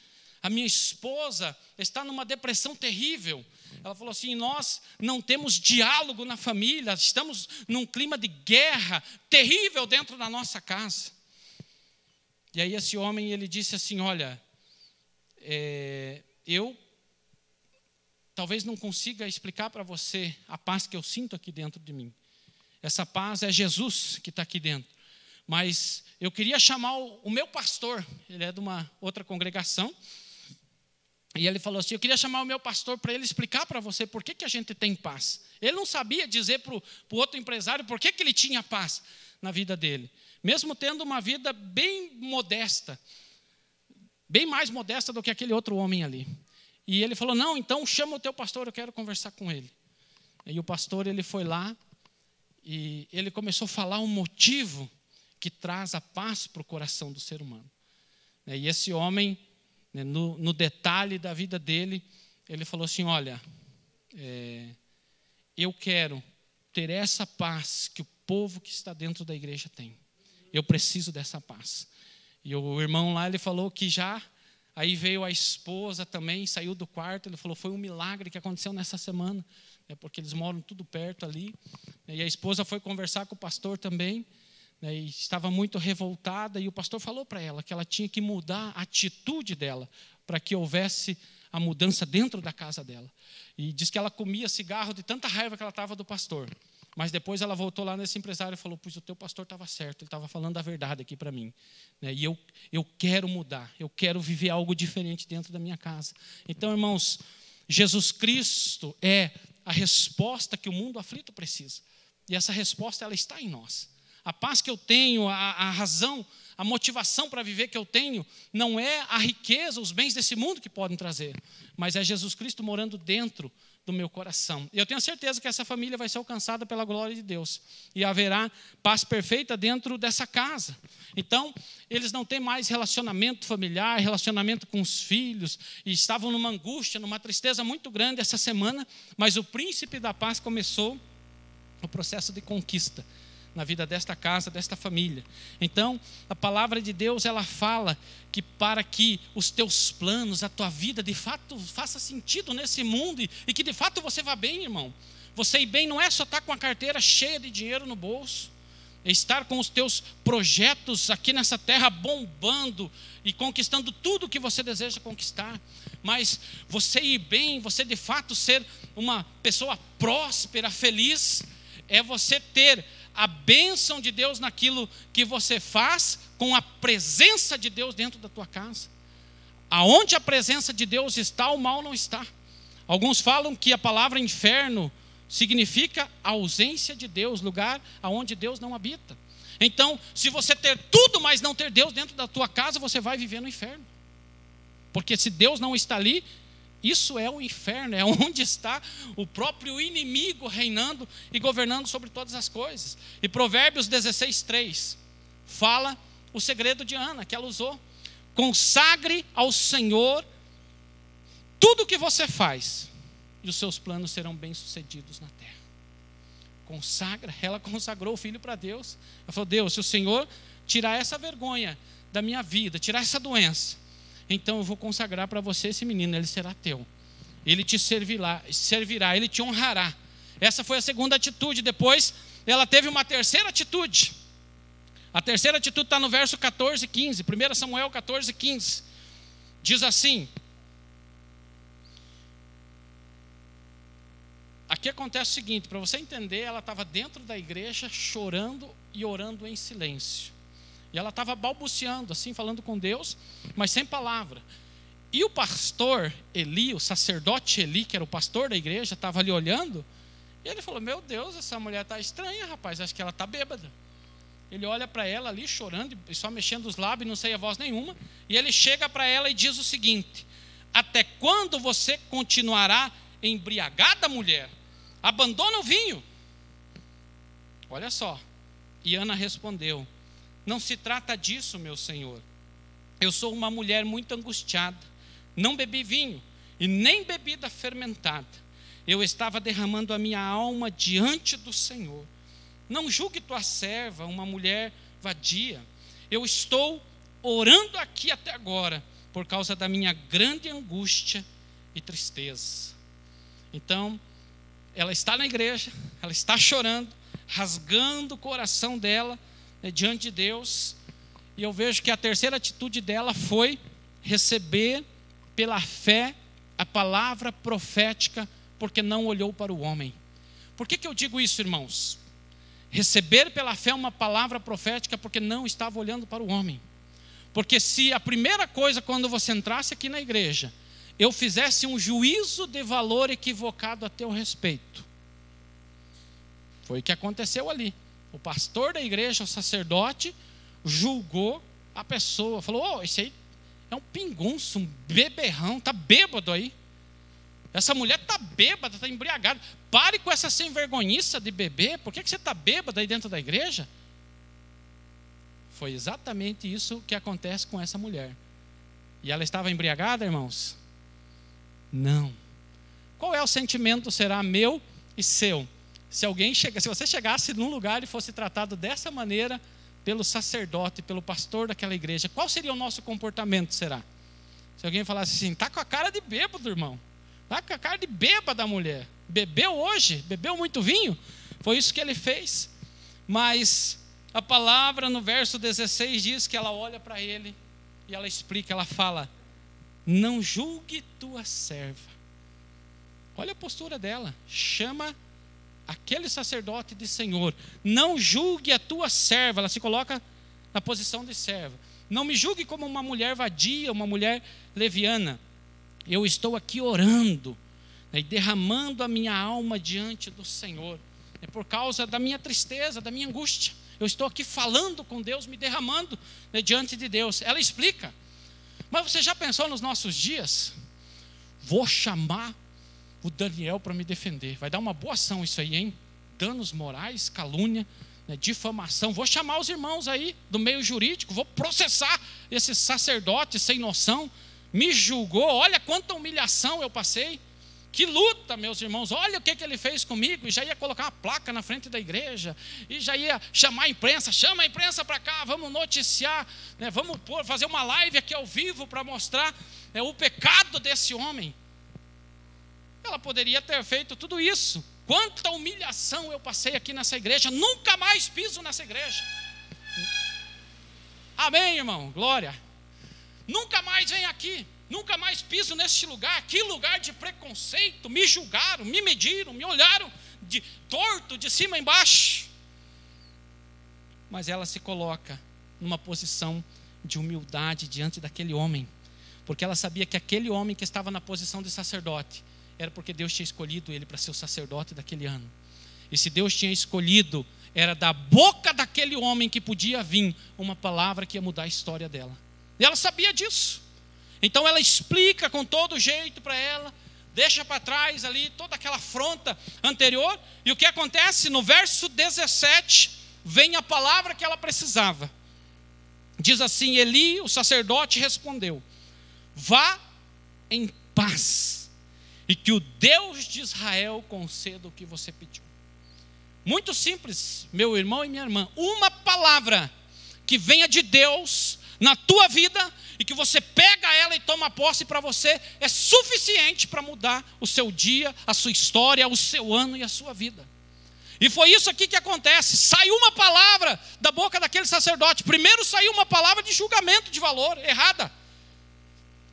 A minha esposa está numa depressão terrível. Ela falou assim, nós não temos diálogo na família, estamos num clima de guerra terrível dentro da nossa casa. E aí esse homem, ele disse assim, olha, eu talvez não consiga explicar para você a paz que eu sinto aqui dentro de mim. Essa paz é Jesus que está aqui dentro. Mas eu queria chamar o meu pastor, ele é de uma outra congregação, E ele falou assim: eu queria chamar o meu pastor para ele explicar para você por que a gente tem paz. Ele não sabia dizer para o outro empresário por que ele tinha paz na vida dele. Mesmo tendo uma vida bem modesta, bem mais modesta do que aquele outro homem ali. E ele falou: não, então chama o teu pastor, eu quero conversar com ele. E o pastor, ele foi lá e ele começou a falar um motivo que traz a paz para o coração do ser humano. E esse homem, no detalhe da vida dele, ele falou assim: olha, eu quero ter essa paz que o povo que está dentro da igreja tem. Eu preciso dessa paz. E o irmão lá, ele falou que já, aí veio a esposa também, saiu do quarto, ele falou: foi um milagre que aconteceu nessa semana, porque eles moram tudo perto ali. E a esposa foi conversar com o pastor também, e estava muito revoltada, e o pastor falou para ela que ela tinha que mudar a atitude dela, para que houvesse a mudança dentro da casa dela. E diz que ela comia cigarro de tanta raiva que ela estava do pastor. Mas depois ela voltou lá nesse empresário e falou: pois o teu pastor estava certo, ele estava falando a verdade aqui para mim. E eu quero mudar, eu quero viver algo diferente dentro da minha casa. Então, irmãos, Jesus Cristo é a resposta que o mundo aflito precisa. E essa resposta, ela está em nós. A paz que eu tenho, a razão, a motivação para viver que eu tenho, não é a riqueza, os bens desse mundo que podem trazer, mas é Jesus Cristo morando dentro do meu coração. E eu tenho certeza que essa família vai ser alcançada pela glória de Deus. E haverá paz perfeita dentro dessa casa. Então, eles não têm mais relacionamento familiar, relacionamento com os filhos, e estavam numa angústia, numa tristeza muito grande essa semana, mas o príncipe da paz começou o processo de conquista na vida desta casa, desta família. Então, a palavra de Deus, ela fala que para que os teus planos, a tua vida, de fato, faça sentido nesse mundo e que de fato você vá bem, irmão. Você ir bem não é só estar com a carteira cheia de dinheiro no bolso, é estar com os teus projetos aqui nessa terra bombando e conquistando tudo o que você deseja conquistar. Mas você ir bem, você de fato ser uma pessoa próspera, feliz, é você ter a bênção de Deus naquilo que você faz, com a presença de Deus dentro da tua casa. Aonde a presença de Deus está, o mal não está. Alguns falam que a palavra inferno significa a ausência de Deus, lugar aonde Deus não habita. Então, se você ter tudo, mas não ter Deus dentro da tua casa, você vai viver no inferno. Porque se Deus não está ali, isso é o inferno, é onde está o próprio inimigo reinando e governando sobre todas as coisas. E Provérbios 16:3 fala o segredo de Ana, que ela usou. Consagre ao Senhor tudo o que você faz, e os seus planos serão bem-sucedidos na terra. Consagra, ela consagrou o filho para Deus. Ela falou: Deus, se o Senhor tirar essa vergonha da minha vida, tirar essa doença, então eu vou consagrar para você esse menino, ele será teu. Ele te servirá, ele te honrará. Essa foi a segunda atitude. Depois, ela teve uma terceira atitude. A terceira atitude está no verso 14 e 15. 1 Samuel 14 e 15. Diz assim: aqui acontece o seguinte, para você entender, ela estava dentro da igreja chorando e orando em silêncio. E ela estava balbuciando, assim, falando com Deus, mas sem palavra. E o pastor Eli, o sacerdote Eli, que era o pastor da igreja, estava ali olhando, e ele falou: meu Deus, essa mulher está estranha, rapaz, acho que ela está bêbada. Ele olha para ela ali chorando, e só mexendo os lábios, não sei a voz nenhuma, e ele chega para ela e diz o seguinte: até quando você continuará embriagada, mulher? Abandona o vinho. Olha só. E Ana respondeu: não se trata disso, meu senhor. Eu sou uma mulher muito angustiada. Não bebi vinho e nem bebida fermentada. Eu estava derramando a minha alma diante do Senhor. Não julgue tua serva uma mulher vadia. Eu estou orando aqui até agora por causa da minha grande angústia e tristeza. Então, ela está na igreja, ela está chorando, rasgando o coração dela diante de Deus, e eu vejo que a terceira atitude dela foi receber pela fé a palavra profética, porque não olhou para o homem. Por que eu digo isso, irmãos? Receber pela fé uma palavra profética, porque não estava olhando para o homem. Porque se a primeira coisa, quando você entrasse aqui na igreja, eu fizesse um juízo de valor equivocado a teu respeito. Foi o que aconteceu ali. O pastor da igreja, o sacerdote, julgou a pessoa. Falou, esse aí é um pingunço, um beberrão, está bêbado aí. Essa mulher está bêbada, está embriagada. Pare com essa sem vergonhice de beber. Por que você está bêbado aí dentro da igreja? Foi exatamente isso que acontece com essa mulher. E ela estava embriagada, irmãos? Não. Qual é o sentimento será meu e seu? Se você chegasse num lugar e fosse tratado dessa maneira pelo sacerdote, pelo pastor daquela igreja, qual seria o nosso comportamento, será? Se alguém falasse assim, está com a cara de bêbado, irmão. Está com a cara de bêbada da mulher. Bebeu hoje? Bebeu muito vinho? Foi isso que ele fez. Mas a palavra no verso 16 diz que ela olha para ele e ela explica, ela fala, não julgue tua serva. Olha a postura dela, chama aquele sacerdote de Senhor, não julgue a tua serva, ela se coloca na posição de serva. Não me julgue como uma mulher vadia, uma mulher leviana. Eu estou aqui orando, né, e derramando a minha alma diante do Senhor, por causa da minha tristeza, da minha angústia. Eu estou aqui falando com Deus, me derramando, né, diante de Deus. Ela explica. Mas você já pensou nos nossos dias? Vou chamar o Daniel para me defender. Vai dar uma boa ação isso aí, hein? Danos morais, calúnia, né, difamação. Vou chamar os irmãos aí do meio jurídico. Vou processar esse sacerdote sem noção. Me julgou. Olha quanta humilhação eu passei. Que luta, meus irmãos. Olha o que ele fez comigo. E já ia colocar uma placa na frente da igreja. E já ia chamar a imprensa. Chama a imprensa para cá. Vamos noticiar, né, vamos fazer uma live aqui ao vivo para mostrar, né, o pecado desse homem. Ela poderia ter feito tudo isso. Quanta humilhação eu passei aqui nessa igreja. Nunca mais piso nessa igreja. Amém, irmão? Glória. Nunca mais venho aqui. Nunca mais piso neste lugar. Que lugar de preconceito. Me julgaram, me mediram, me olharam de torto, de cima a embaixo. Mas ela se coloca numa posição de humildade diante daquele homem. Porque ela sabia que aquele homem que estava na posição de sacerdote era porque Deus tinha escolhido ele para ser o sacerdote daquele ano. E se Deus tinha escolhido, era da boca daquele homem que podia vir uma palavra que ia mudar a história dela. E ela sabia disso. Então ela explica com todo jeito para ela, deixa para trás ali toda aquela afronta anterior. E o que acontece? No verso 17, vem a palavra que ela precisava. Diz assim, Eli, o sacerdote, respondeu, vá em paz, e que o Deus de Israel conceda o que você pediu. Muito simples, meu irmão e minha irmã. Uma palavra que venha de Deus na tua vida e que você pega ela e toma posse para você é suficiente para mudar o seu dia, a sua história, o seu ano e a sua vida. E foi isso aqui que acontece. Saiu uma palavra da boca daquele sacerdote. Primeiro saiu uma palavra de julgamento de valor, errada.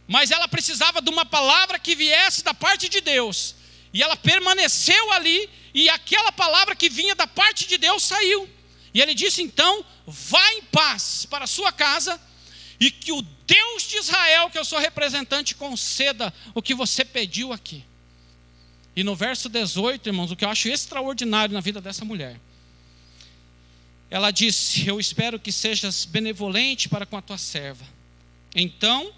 Mas ela precisava de uma palavra que viesse da parte de Deus. E ela permaneceu ali, e aquela palavra que vinha da parte de Deus saiu. E ele disse então, vá em paz para a sua casa, e que o Deus de Israel, que eu sou representante, conceda o que você pediu aqui. E no verso 18, irmãos, o que eu acho extraordinário na vida dessa mulher. Ela disse, eu espero que sejas benevolente para com a tua serva. Então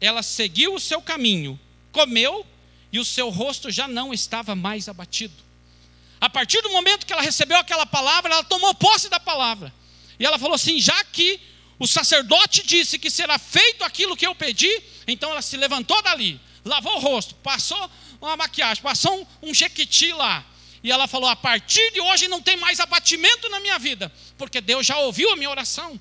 ela seguiu o seu caminho, comeu, e o seu rosto já não estava mais abatido. A partir do momento que ela recebeu aquela palavra, ela tomou posse da palavra. E ela falou assim, já que o sacerdote disse que será feito aquilo que eu pedi, então ela se levantou dali, lavou o rosto, passou uma maquiagem, passou um jequiti lá. E ela falou, a partir de hoje não tem mais abatimento na minha vida, porque Deus já ouviu a minha oração.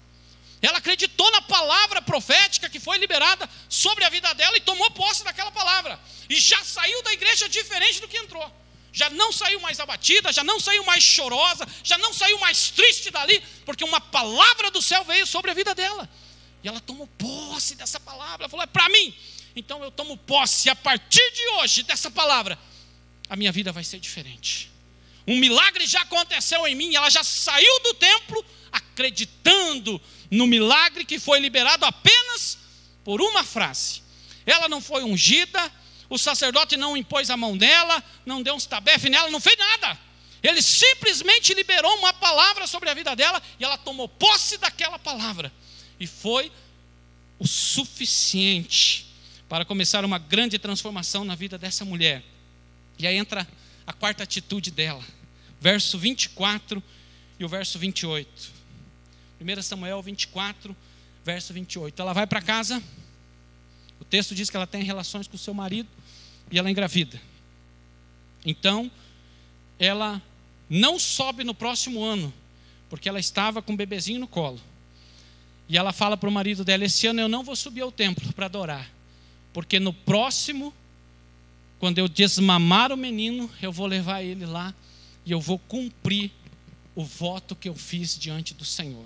Ela acreditou na palavra profética que foi liberada sobre a vida dela e tomou posse daquela palavra. E já saiu da igreja diferente do que entrou. Já não saiu mais abatida, já não saiu mais chorosa, já não saiu mais triste dali, porque uma palavra do céu veio sobre a vida dela. E ela tomou posse dessa palavra. Ela falou, é para mim. Então eu tomo posse. E a partir de hoje, dessa palavra, a minha vida vai ser diferente. Um milagre já aconteceu em mim. Ela já saiu do templo acreditando no milagre que foi liberado apenas por uma frase. ela não foi ungida, o sacerdote não impôs a mão nela, não deu uns tabefe nela, não fez nada. Ele simplesmente liberou uma palavra sobre a vida dela e ela tomou posse daquela palavra. E foi o suficiente para começar uma grande transformação na vida dessa mulher. E aí entra a quarta atitude dela, verso 24 e o verso 28. 1 Samuel 24, verso 28. Ela vai para casa, o texto diz que ela tem relações com o seu marido e ela engravida. Então, ela não sobe no próximo ano, porque ela estava com um bebezinho no colo. E ela fala para o marido dela: esse ano eu não vou subir ao templo para adorar, porque no próximo, quando eu desmamar o menino, eu vou levar ele lá e eu vou cumprir o voto que eu fiz diante do Senhor.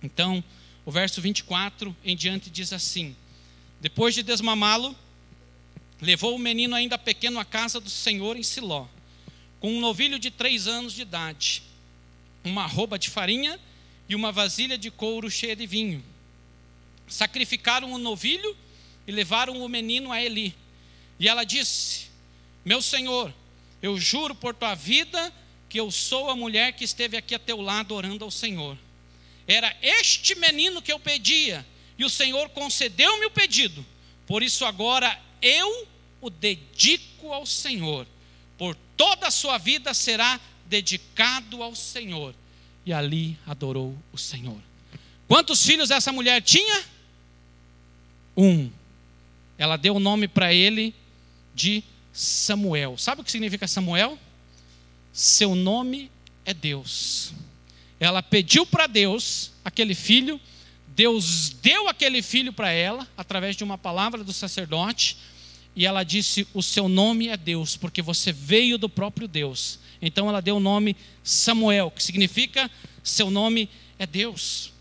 Então, o verso 24 em diante diz assim: depois de desmamá-lo, levou o menino ainda pequeno à casa do Senhor em Siló, com um novilho de 3 anos de idade, uma arroba de farinha e uma vasilha de couro cheia de vinho. Sacrificaram o novilho e levaram o menino a Eli. E ela disse: meu senhor, eu juro por tua vida que eu sou a mulher que esteve aqui a teu lado orando ao Senhor. Era este menino que eu pedia, e o Senhor concedeu-me o pedido. Por isso agora eu o dedico ao Senhor. Por toda a sua vida será dedicado ao Senhor. E ali adorou o Senhor. Quantos filhos essa mulher tinha? 1. Ela deu o nome para ele de Samuel. Sabe o que significa Samuel? Seu nome é Deus. Ela pediu para Deus aquele filho, Deus deu aquele filho para ela, através de uma palavra do sacerdote, e ela disse: o seu nome é Deus, porque você veio do próprio Deus. Então ela deu o nome Samuel, que significa seu nome é Deus.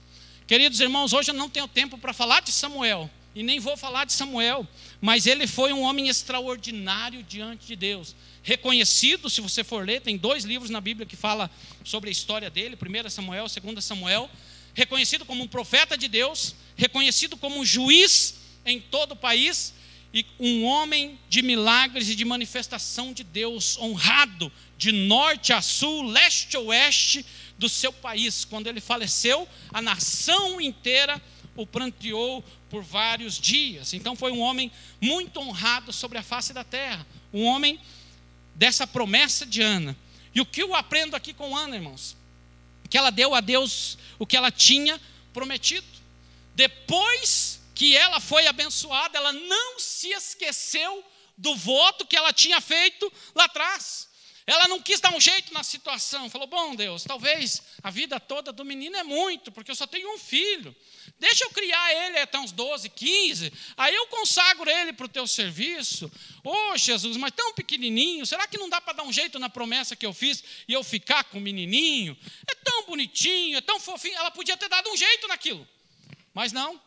Queridos irmãos, hoje eu não tenho tempo para falar de Samuel, e nem vou falar de Samuel, mas ele foi um homem extraordinário diante de Deus, reconhecido. Se você for ler, tem 2 livros na Bíblia que falam sobre a história dele, 1 Samuel, 2 Samuel, reconhecido como um profeta de Deus, reconhecido como um juiz em todo o país, e um homem de milagres e de manifestação de Deus, honrado de norte a sul, leste a oeste do seu país. Quando ele faleceu, a nação inteira o pranteou por vários dias. Então foi um homem muito honrado sobre a face da terra, um homem dessa promessa de Ana. E o que eu aprendo aqui com Ana, irmãos? Que ela deu a Deus o que ela tinha prometido. Depois que ela foi abençoada, ela não se esqueceu do voto que ela tinha feito lá atrás. Ela não quis dar um jeito na situação. Falou: bom Deus, talvez a vida toda do menino é muito, porque eu só tenho um filho. Deixa eu criar ele até uns 12, 15, aí eu consagro ele para o teu serviço. Ô Jesus, mas tão pequenininho, será que não dá para dar um jeito na promessa que eu fiz e eu ficar com o menininho? É tão bonitinho, é tão fofinho. Ela podia ter dado um jeito naquilo, mas não.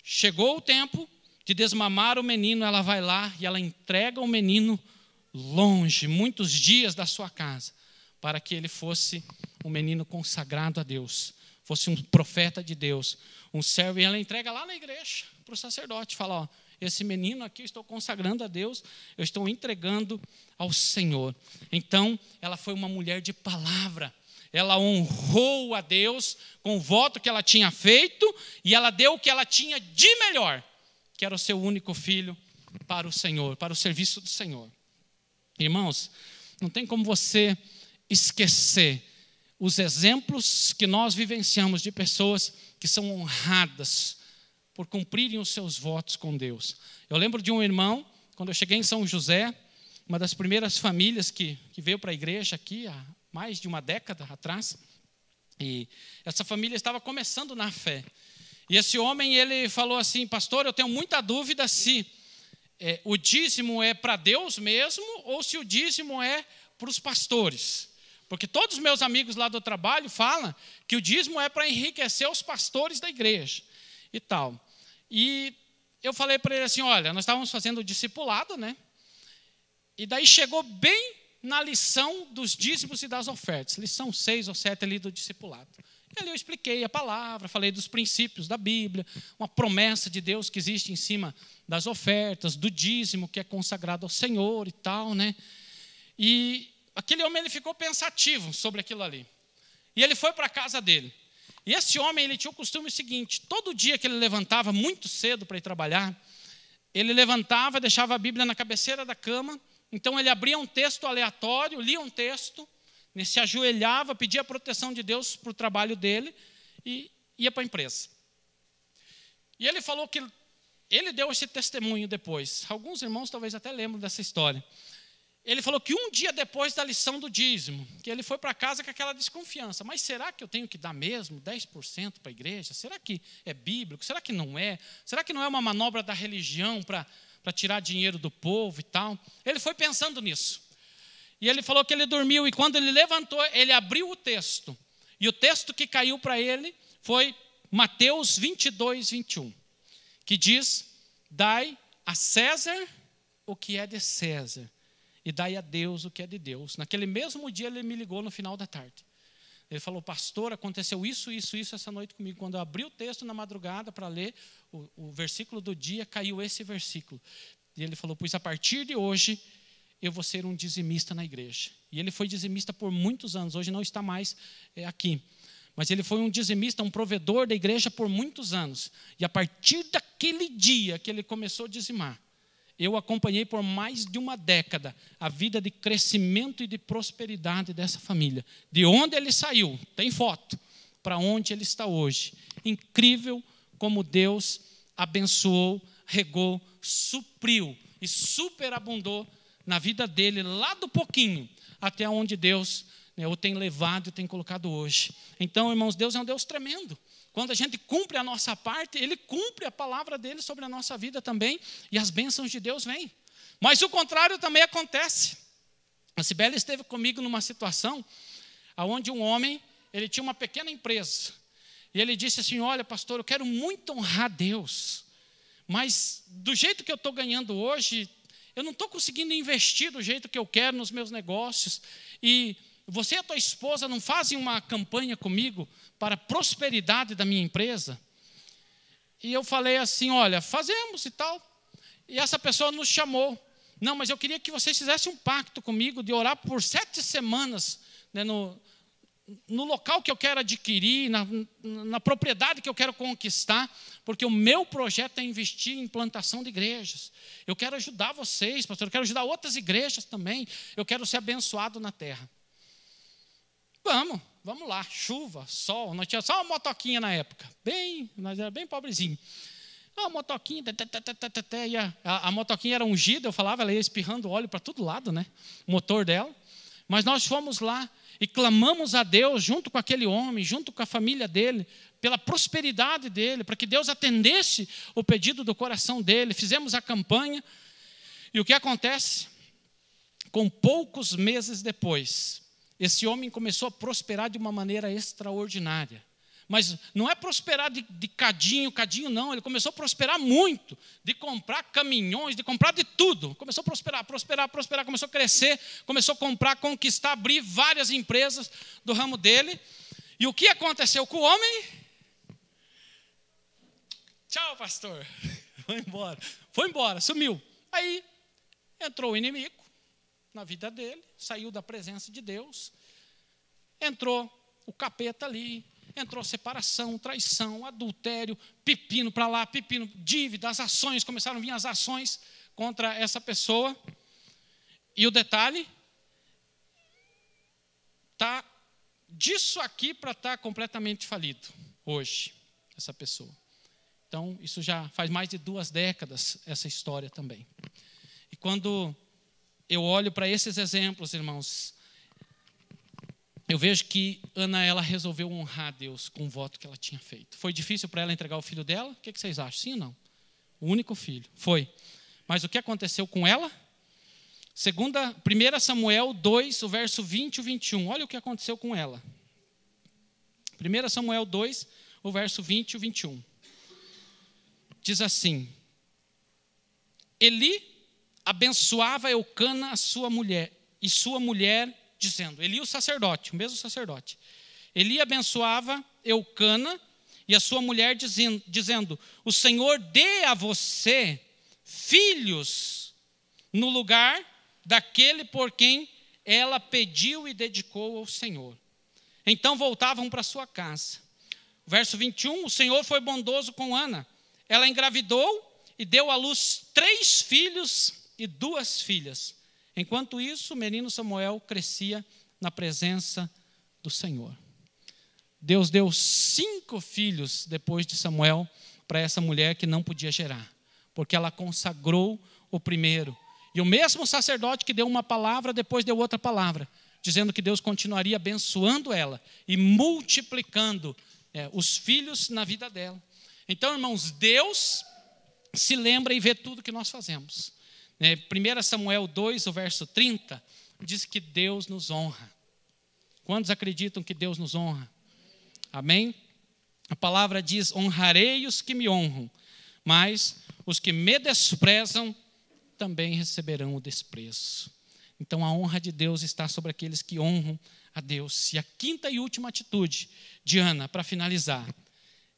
Chegou o tempo de desmamar o menino, ela vai lá e ela entrega o menino longe, muitos dias da sua casa, para que ele fosse um menino consagrado a Deus, fosse um profeta de Deus, um servo. E ela entrega lá na igreja para o sacerdote, fala: ó, esse menino aqui eu estou consagrando a Deus, eu estou entregando ao Senhor. Então ela foi uma mulher de palavra, ela honrou a Deus com o voto que ela tinha feito, e ela deu o que ela tinha de melhor, que era o seu único filho, para o Senhor, para o serviço do Senhor. Irmãos, não tem como você esquecer os exemplos que nós vivenciamos de pessoas que são honradas por cumprirem os seus votos com Deus. Eu lembro de um irmão, quando eu cheguei em São José, uma das primeiras famílias que veio para a igreja aqui, há mais de uma década atrás, e essa família estava começando na fé. E esse homem, ele falou assim: pastor, eu tenho muita dúvida se o dízimo é para Deus mesmo ou se o dízimo é para os pastores. Porque todos os meus amigos lá do trabalho falam que o dízimo é para enriquecer os pastores da igreja e tal. E eu falei para ele assim: olha, nós estávamos fazendo o discipulado, né? E daí chegou bem na lição dos dízimos e das ofertas, lição 6 ou 7 ali do discipulado. E ali eu expliquei a palavra, falei dos princípios da Bíblia, uma promessa de Deus que existe em cima das ofertas, do dízimo que é consagrado ao Senhor e tal, né? E aquele homem, ele ficou pensativo sobre aquilo ali. E ele foi para a casa dele. E esse homem, ele tinha o costume seguinte: todo dia que ele levantava muito cedo para ir trabalhar, ele levantava, deixava a Bíblia na cabeceira da cama. Então ele abria um texto aleatório, lia um texto, se ajoelhava, pedia a proteção de Deus para o trabalho dele e ia para a empresa. E ele falou que ele deu esse testemunho depois. Alguns irmãos talvez até lembram dessa história. Ele falou que um dia depois da lição do dízimo, que ele foi para casa com aquela desconfiança: mas será que eu tenho que dar mesmo 10% para a igreja? Será que é bíblico? Será que não é? Será que não é uma manobra da religião para tirar dinheiro do povo e tal? Ele foi pensando nisso. E ele falou que ele dormiu, e quando ele levantou, ele abriu o texto. E o texto que caiu para ele foi Mateus 22, 21, que diz: dai a César o que é de César, e dai a Deus o que é de Deus. Naquele mesmo dia ele me ligou no final da tarde. Ele falou: pastor, aconteceu isso essa noite comigo. Quando eu abri o texto na madrugada para ler o versículo do dia, caiu esse versículo. E ele falou: pois a partir de hoje eu vou ser um dizimista na igreja. E ele foi dizimista por muitos anos, hoje não está mais aqui. Mas ele foi um dizimista, um provedor da igreja por muitos anos. E a partir daquele dia que ele começou a dizimar, eu acompanhei por mais de uma década a vida de crescimento e de prosperidade dessa família. De onde ele saiu, tem foto, para onde ele está hoje. Incrível como Deus abençoou, regou, supriu e superabundou na vida dele, lá do pouquinho, até onde Deus o tem levado e tem colocado hoje. Então, irmãos, Deus é um Deus tremendo. Quando a gente cumpre a nossa parte, Ele cumpre a palavra dEle sobre a nossa vida também, e as bênçãos de Deus vêm. Mas o contrário também acontece. A Cibele esteve comigo numa situação onde um homem, ele tinha uma pequena empresa, e ele disse assim: olha, pastor, eu quero muito honrar Deus, mas do jeito que eu estou ganhando hoje, eu não estou conseguindo investir do jeito que eu quero nos meus negócios, e você e a tua esposa não fazem uma campanha comigo para a prosperidade da minha empresa? E eu falei assim: olha, fazemos e tal. E essa pessoa nos chamou. Não, mas eu queria que vocês fizessem um pacto comigo de orar por 7 semanas, né, no local que eu quero adquirir, na propriedade que eu quero conquistar, porque o meu projeto é investir em plantação de igrejas. Eu quero ajudar vocês, pastor, eu quero ajudar outras igrejas também. Eu quero ser abençoado na terra. Vamos lá, chuva, sol, nós tínhamos só uma motoquinha na época, nós era bem pobrezinho. Uma motoquinha, e a motoquinha era ungida, eu falava, ela ia espirrando óleo para todo lado, né? O motor dela. Mas nós fomos lá e clamamos a Deus junto com aquele homem, junto com a família dele, pela prosperidade dele, para que Deus atendesse o pedido do coração dele. Fizemos a campanha, e o que acontece? Com poucos meses depois, esse homem começou a prosperar de uma maneira extraordinária. Mas não é prosperar de cadinho, não. Ele começou a prosperar muito, de comprar caminhões, de comprar de tudo. Começou a prosperar, começou a crescer, começou a comprar, conquistar, abrir várias empresas do ramo dele. E o que aconteceu com o homem? Tchau, pastor. Foi embora, sumiu. Aí entrou o inimigo na vida dele, saiu da presença de Deus, entrou o capeta ali, entrou separação, traição, adultério, pepino para lá, pepino, dívida, as ações, começaram a vir as ações contra essa pessoa. E o detalhe, está disso aqui para estar completamente falido hoje, essa pessoa. Então, isso já faz mais de 2 décadas, essa história também. E quando eu olho para esses exemplos, irmãos, eu vejo que Ana, ela resolveu honrar a Deus com o voto que ela tinha feito. Foi difícil para ela entregar o filho dela? O que vocês acham? Sim ou não? O único filho. Foi. Mas o que aconteceu com ela? 1 Samuel 2, o verso 20 e 21. Olha o que aconteceu com ela. 1 Samuel 2, o verso 20 e 21. Diz assim: Eli abençoava Eucana, a sua mulher, e sua mulher, dizendo, Eli o sacerdote, o mesmo sacerdote, Eli abençoava Eucana e a sua mulher, dizendo: o Senhor dê a você filhos no lugar daquele por quem ela pediu e dedicou ao Senhor. Então voltavam para sua casa. Verso 21, o Senhor foi bondoso com Ana. Ela engravidou e deu à luz 3 filhos e 2 filhas. Enquanto isso, o menino Samuel crescia na presença do Senhor. Deus deu 5 filhos depois de Samuel para essa mulher que não podia gerar, porque ela consagrou o primeiro. E o mesmo sacerdote que deu uma palavra, depois deu outra palavra, dizendo que Deus continuaria abençoando ela e multiplicando os filhos na vida dela. Então, irmãos, Deus se lembra e vê tudo que nós fazemos. 1 Samuel 2, o verso 30, diz que Deus nos honra. Quantos acreditam que Deus nos honra? Amém? A palavra diz: honrarei os que me honram, mas os que me desprezam também receberão o desprezo. Então a honra de Deus está sobre aqueles que honram a Deus. E a quinta e última atitude de Ana, para finalizar,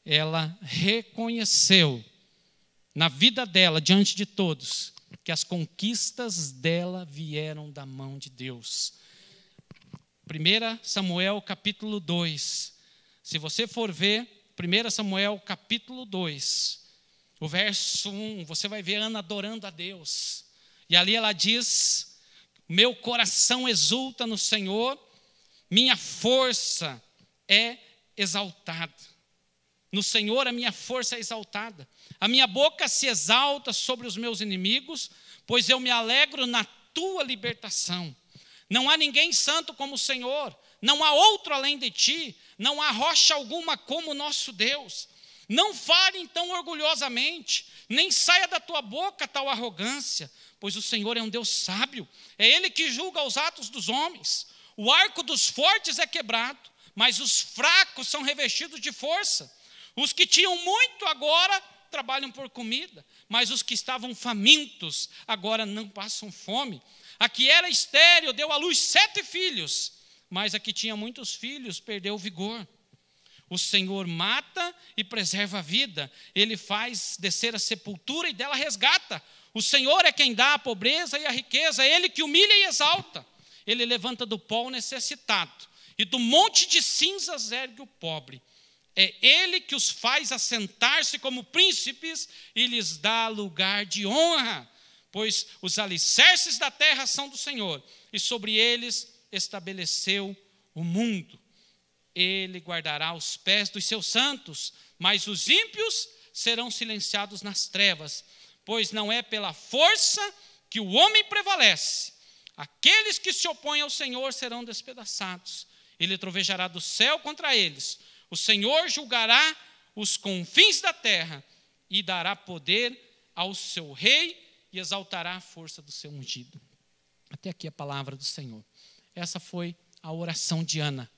ela reconheceu na vida dela, diante de todos, que as conquistas dela vieram da mão de Deus. 1 Samuel capítulo 2, se você for ver 1 Samuel capítulo 2, o verso 1, você vai ver Ana adorando a Deus. E ali ela diz: meu coração exulta no Senhor, minha força é exaltada. No Senhor a minha força é exaltada. A minha boca se exalta sobre os meus inimigos, pois eu me alegro na tua libertação. Não há ninguém santo como o Senhor, não há outro além de ti, não há rocha alguma como o nosso Deus. Não fale então orgulhosamente, nem saia da tua boca tal arrogância, pois o Senhor é um Deus sábio, é Ele que julga os atos dos homens. O arco dos fortes é quebrado, mas os fracos são revestidos de força. Os que tinham muito agora trabalham por comida, mas os que estavam famintos agora não passam fome. A que era estéril deu à luz 7 filhos, mas a que tinha muitos filhos perdeu o vigor. O Senhor mata e preserva a vida, Ele faz descer a sepultura e dela resgata. O Senhor é quem dá a pobreza e a riqueza, é Ele que humilha e exalta. Ele levanta do pó o necessitado, e do monte de cinzas ergue o pobre. É Ele que os faz assentar-se como príncipes e lhes dá lugar de honra, pois os alicerces da terra são do Senhor, e sobre eles estabeleceu o mundo. Ele guardará os pés dos seus santos, mas os ímpios serão silenciados nas trevas, pois não é pela força que o homem prevalece. Aqueles que se opõem ao Senhor serão despedaçados. Ele trovejará do céu contra eles. O Senhor julgará os confins da terra e dará poder ao seu rei e exaltará a força do seu ungido. Até aqui a palavra do Senhor. Essa foi a oração de Ana.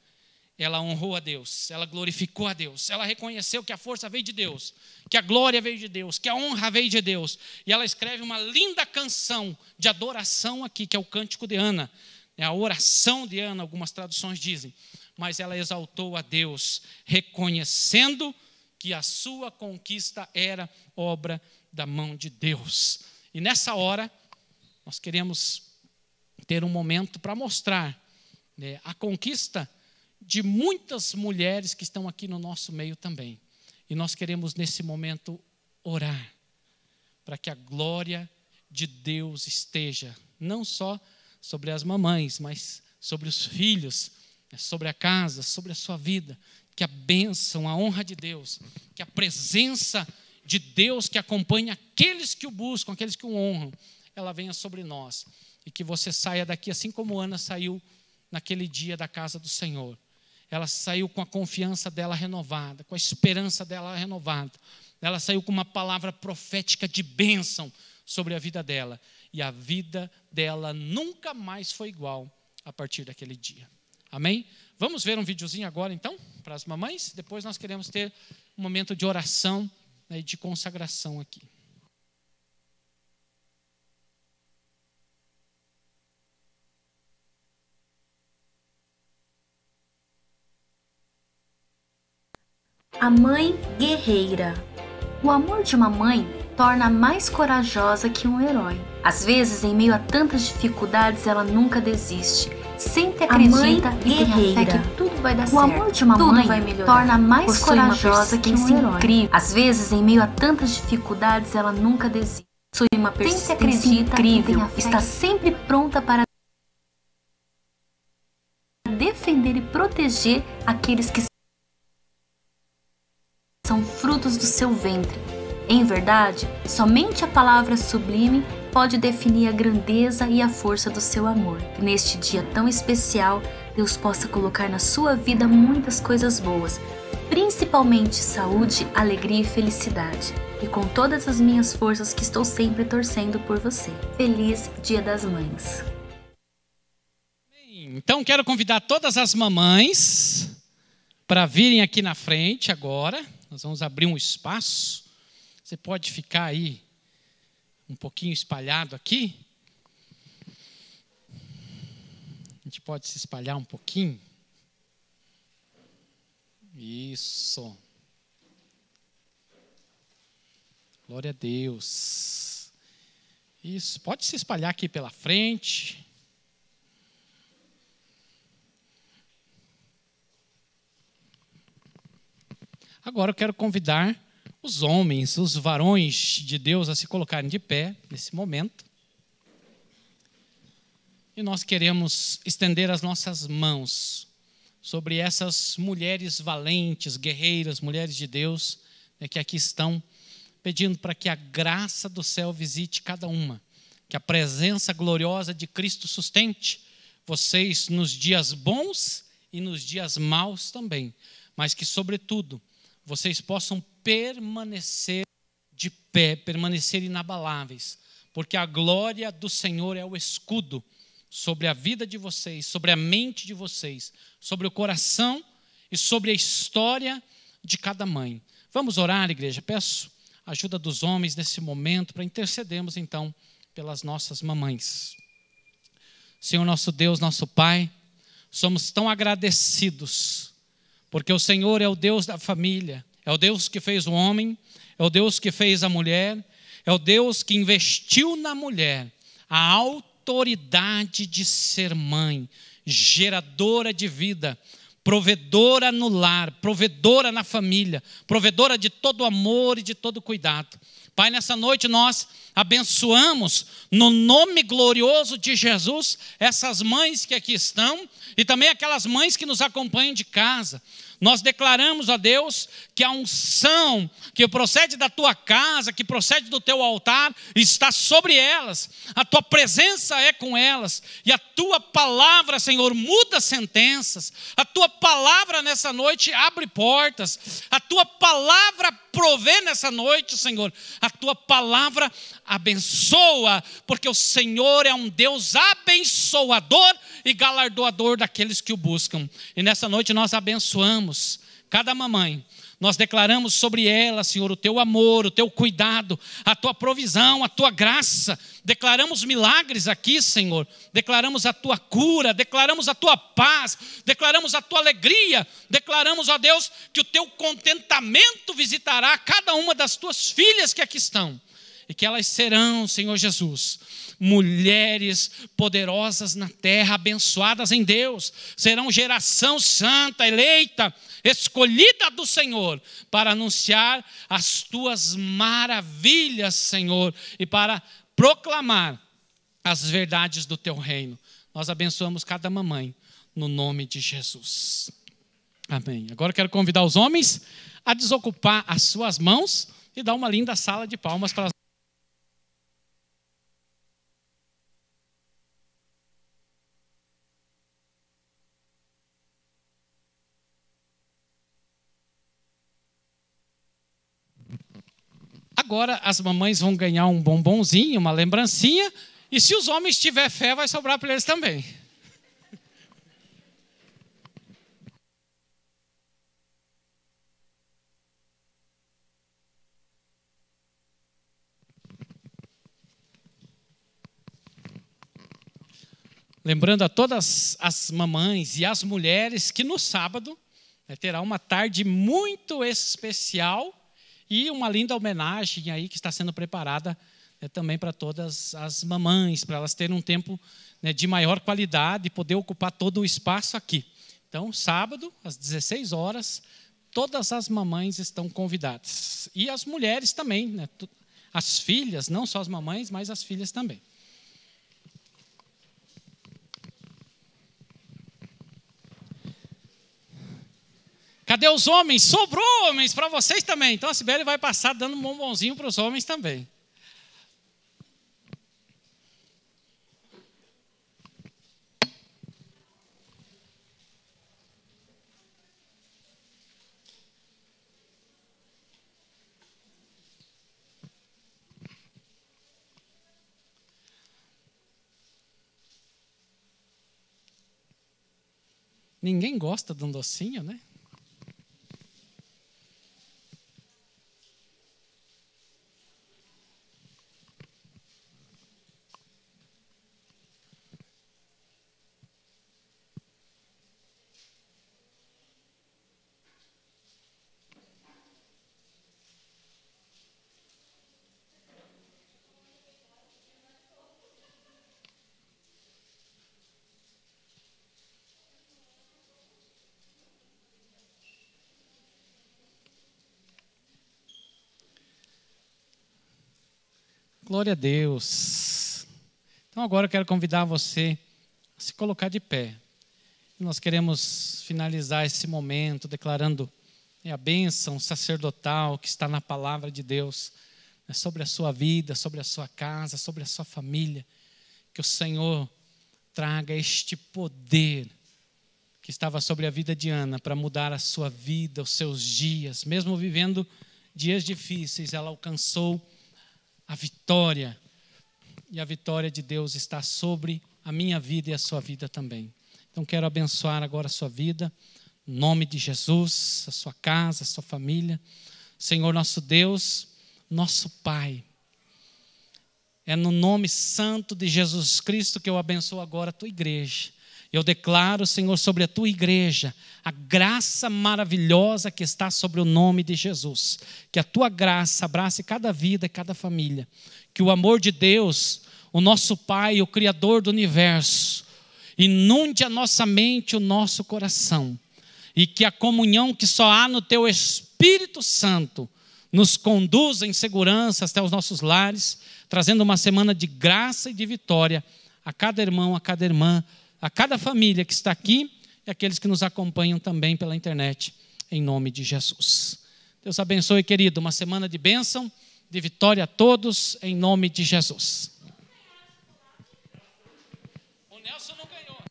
Ela honrou a Deus, ela glorificou a Deus, ela reconheceu que a força veio de Deus, que a glória veio de Deus, que a honra veio de Deus. E ela escreve uma linda canção de adoração aqui, que é o Cântico de Ana. É a oração de Ana, algumas traduções dizem. Mas ela exaltou a Deus, reconhecendo que a sua conquista era obra da mão de Deus. E nessa hora, nós queremos ter um momento para mostrar a conquista de muitas mulheres que estão aqui no nosso meio também. E nós queremos nesse momento orar para que a glória de Deus esteja não só sobre as mamães, mas sobre os filhos, sobre a casa, sobre a sua vida. Que a bênção, a honra de Deus, que a presença de Deus que acompanha aqueles que o buscam, aqueles que o honram, ela venha sobre nós. E que você saia daqui assim como Ana saiu naquele dia da casa do Senhor. Ela saiu com a confiança dela renovada, com a esperança dela renovada. Ela saiu com uma palavra profética de bênção sobre a vida dela. E a vida dela nunca mais foi igual a partir daquele dia. Amém? Vamos ver um videozinho agora então, para as mamães? Depois nós queremos ter um momento de oração e de consagração aqui. A mãe guerreira. O amor de uma mãe torna mais corajosa que um herói. Às vezes, em meio a tantas dificuldades, ela nunca desiste. Sempre acredita e tem a fé que tudo vai dar certo. O amor de uma mãe torna mais corajosa que um herói. Incrível. Às vezes, em meio a tantas dificuldades, ela nunca desiste. Possui uma persistência incrível. Está sempre pronta para defender e proteger aqueles que são frutos do seu ventre. Em verdade, somente a palavra sublime pode definir a grandeza e a força do seu amor. Que neste dia tão especial, Deus possa colocar na sua vida muitas coisas boas, principalmente saúde, alegria e felicidade. E com todas as minhas forças que estou sempre torcendo por você. Feliz Dia das Mães. Então quero convidar todas as mamães para virem aqui na frente agora. Nós vamos abrir um espaço. Você pode ficar aí um pouquinho espalhado aqui. A gente pode se espalhar um pouquinho. Isso. Glória a Deus. Isso. Pode se espalhar aqui pela frente. Agora eu quero convidar os homens, os varões de Deus a se colocarem de pé nesse momento. E nós queremos estender as nossas mãos sobre essas mulheres valentes, guerreiras, mulheres de Deus, que aqui estão, pedindo para que a graça do céu visite cada uma, que a presença gloriosa de Cristo sustente vocês nos dias bons e nos dias maus também, mas que, sobretudo, vocês possam permanecer de pé, permanecer inabaláveis, porque a glória do Senhor é o escudo sobre a vida de vocês, sobre a mente de vocês, sobre o coração e sobre a história de cada mãe. Vamos orar, igreja? Peço a ajuda dos homens nesse momento para intercedermos então pelas nossas mamães. Senhor nosso Deus, nosso Pai, somos tão agradecidos, porque o Senhor é o Deus da família, é o Deus que fez o homem, é o Deus que fez a mulher, é o Deus que investiu na mulher a autoridade de ser mãe, geradora de vida, provedora no lar, provedora na família, provedora de todo amor e de todo cuidado. Pai, nessa noite nós abençoamos no nome glorioso de Jesus essas mães que aqui estão e também aquelas mães que nos acompanham de casa. Nós declaramos a Deus que a unção que procede da tua casa, que procede do teu altar, está sobre elas. A tua presença é com elas. E a tua palavra, Senhor, muda sentenças. A tua palavra nessa noite abre portas. A tua palavra provê nessa noite, Senhor. A tua palavra abençoa, porque o Senhor é um Deus abençoador e galardoador daqueles que o buscam. E nessa noite nós abençoamos cada mamãe. Nós declaramos sobre ela, Senhor, o teu amor, o teu cuidado, a tua provisão, a tua graça. Declaramos milagres aqui, Senhor. Declaramos a tua cura, declaramos a tua paz, declaramos a tua alegria. Declaramos, ó Deus, que o teu contentamento visitará cada uma das tuas filhas que aqui estão. E que elas serão, Senhor Jesus, mulheres poderosas na terra, abençoadas em Deus. Serão geração santa, eleita, escolhida do Senhor, para anunciar as tuas maravilhas, Senhor, e para proclamar as verdades do teu reino. Nós abençoamos cada mamãe, no nome de Jesus. Amém. Agora eu quero convidar os homens a desocupar as suas mãos e dar uma linda salva de palmas para as Agora as mamães vão ganhar um bombonzinho, uma lembrancinha, e se os homens tiverem fé, vai sobrar para eles também. Lembrando a todas as mamães e as mulheres que no sábado Terá uma tarde muito especial e uma linda homenagem aí que está sendo preparada também para todas as mamães, para elas terem um tempo de maior qualidade e poder ocupar todo o espaço aqui. Então, sábado, às 16 horas, todas as mamães estão convidadas. E as mulheres também, as filhas, não só as mamães, mas as filhas também. Cadê os homens? Sobrou homens para vocês também. Então a Sibeli vai passar dando um bombonzinho para os homens também. Ninguém gosta de um docinho, né? Glória a Deus. Então agora eu quero convidar você a se colocar de pé. Nós queremos finalizar esse momento declarando a bênção sacerdotal que está na palavra de Deus, sobre a sua vida, sobre a sua casa, sobre a sua família. Que o Senhor traga este poder que estava sobre a vida de Ana para mudar a sua vida, os seus dias. Mesmo vivendo dias difíceis, ela alcançou a vitória, e a vitória de Deus está sobre a minha vida e a sua vida também. Então quero abençoar agora a sua vida, em nome de Jesus, a sua casa, a sua família. Senhor nosso Deus, nosso Pai, é no nome santo de Jesus Cristo que eu abençoo agora a tua igreja. Eu declaro, Senhor, sobre a tua igreja, a graça maravilhosa que está sobre o nome de Jesus. Que a tua graça abrace cada vida e cada família. Que o amor de Deus, o nosso Pai, o Criador do universo, inunde a nossa mente, o nosso coração. E que a comunhão que só há no teu Espírito Santo nos conduza em segurança até os nossos lares, trazendo uma semana de graça e de vitória a cada irmão, a cada irmã, a cada família que está aqui e aqueles que nos acompanham também pela internet, em nome de Jesus. Deus abençoe, querido, uma semana de bênção, de vitória a todos, em nome de Jesus. O Nelson não ganhou.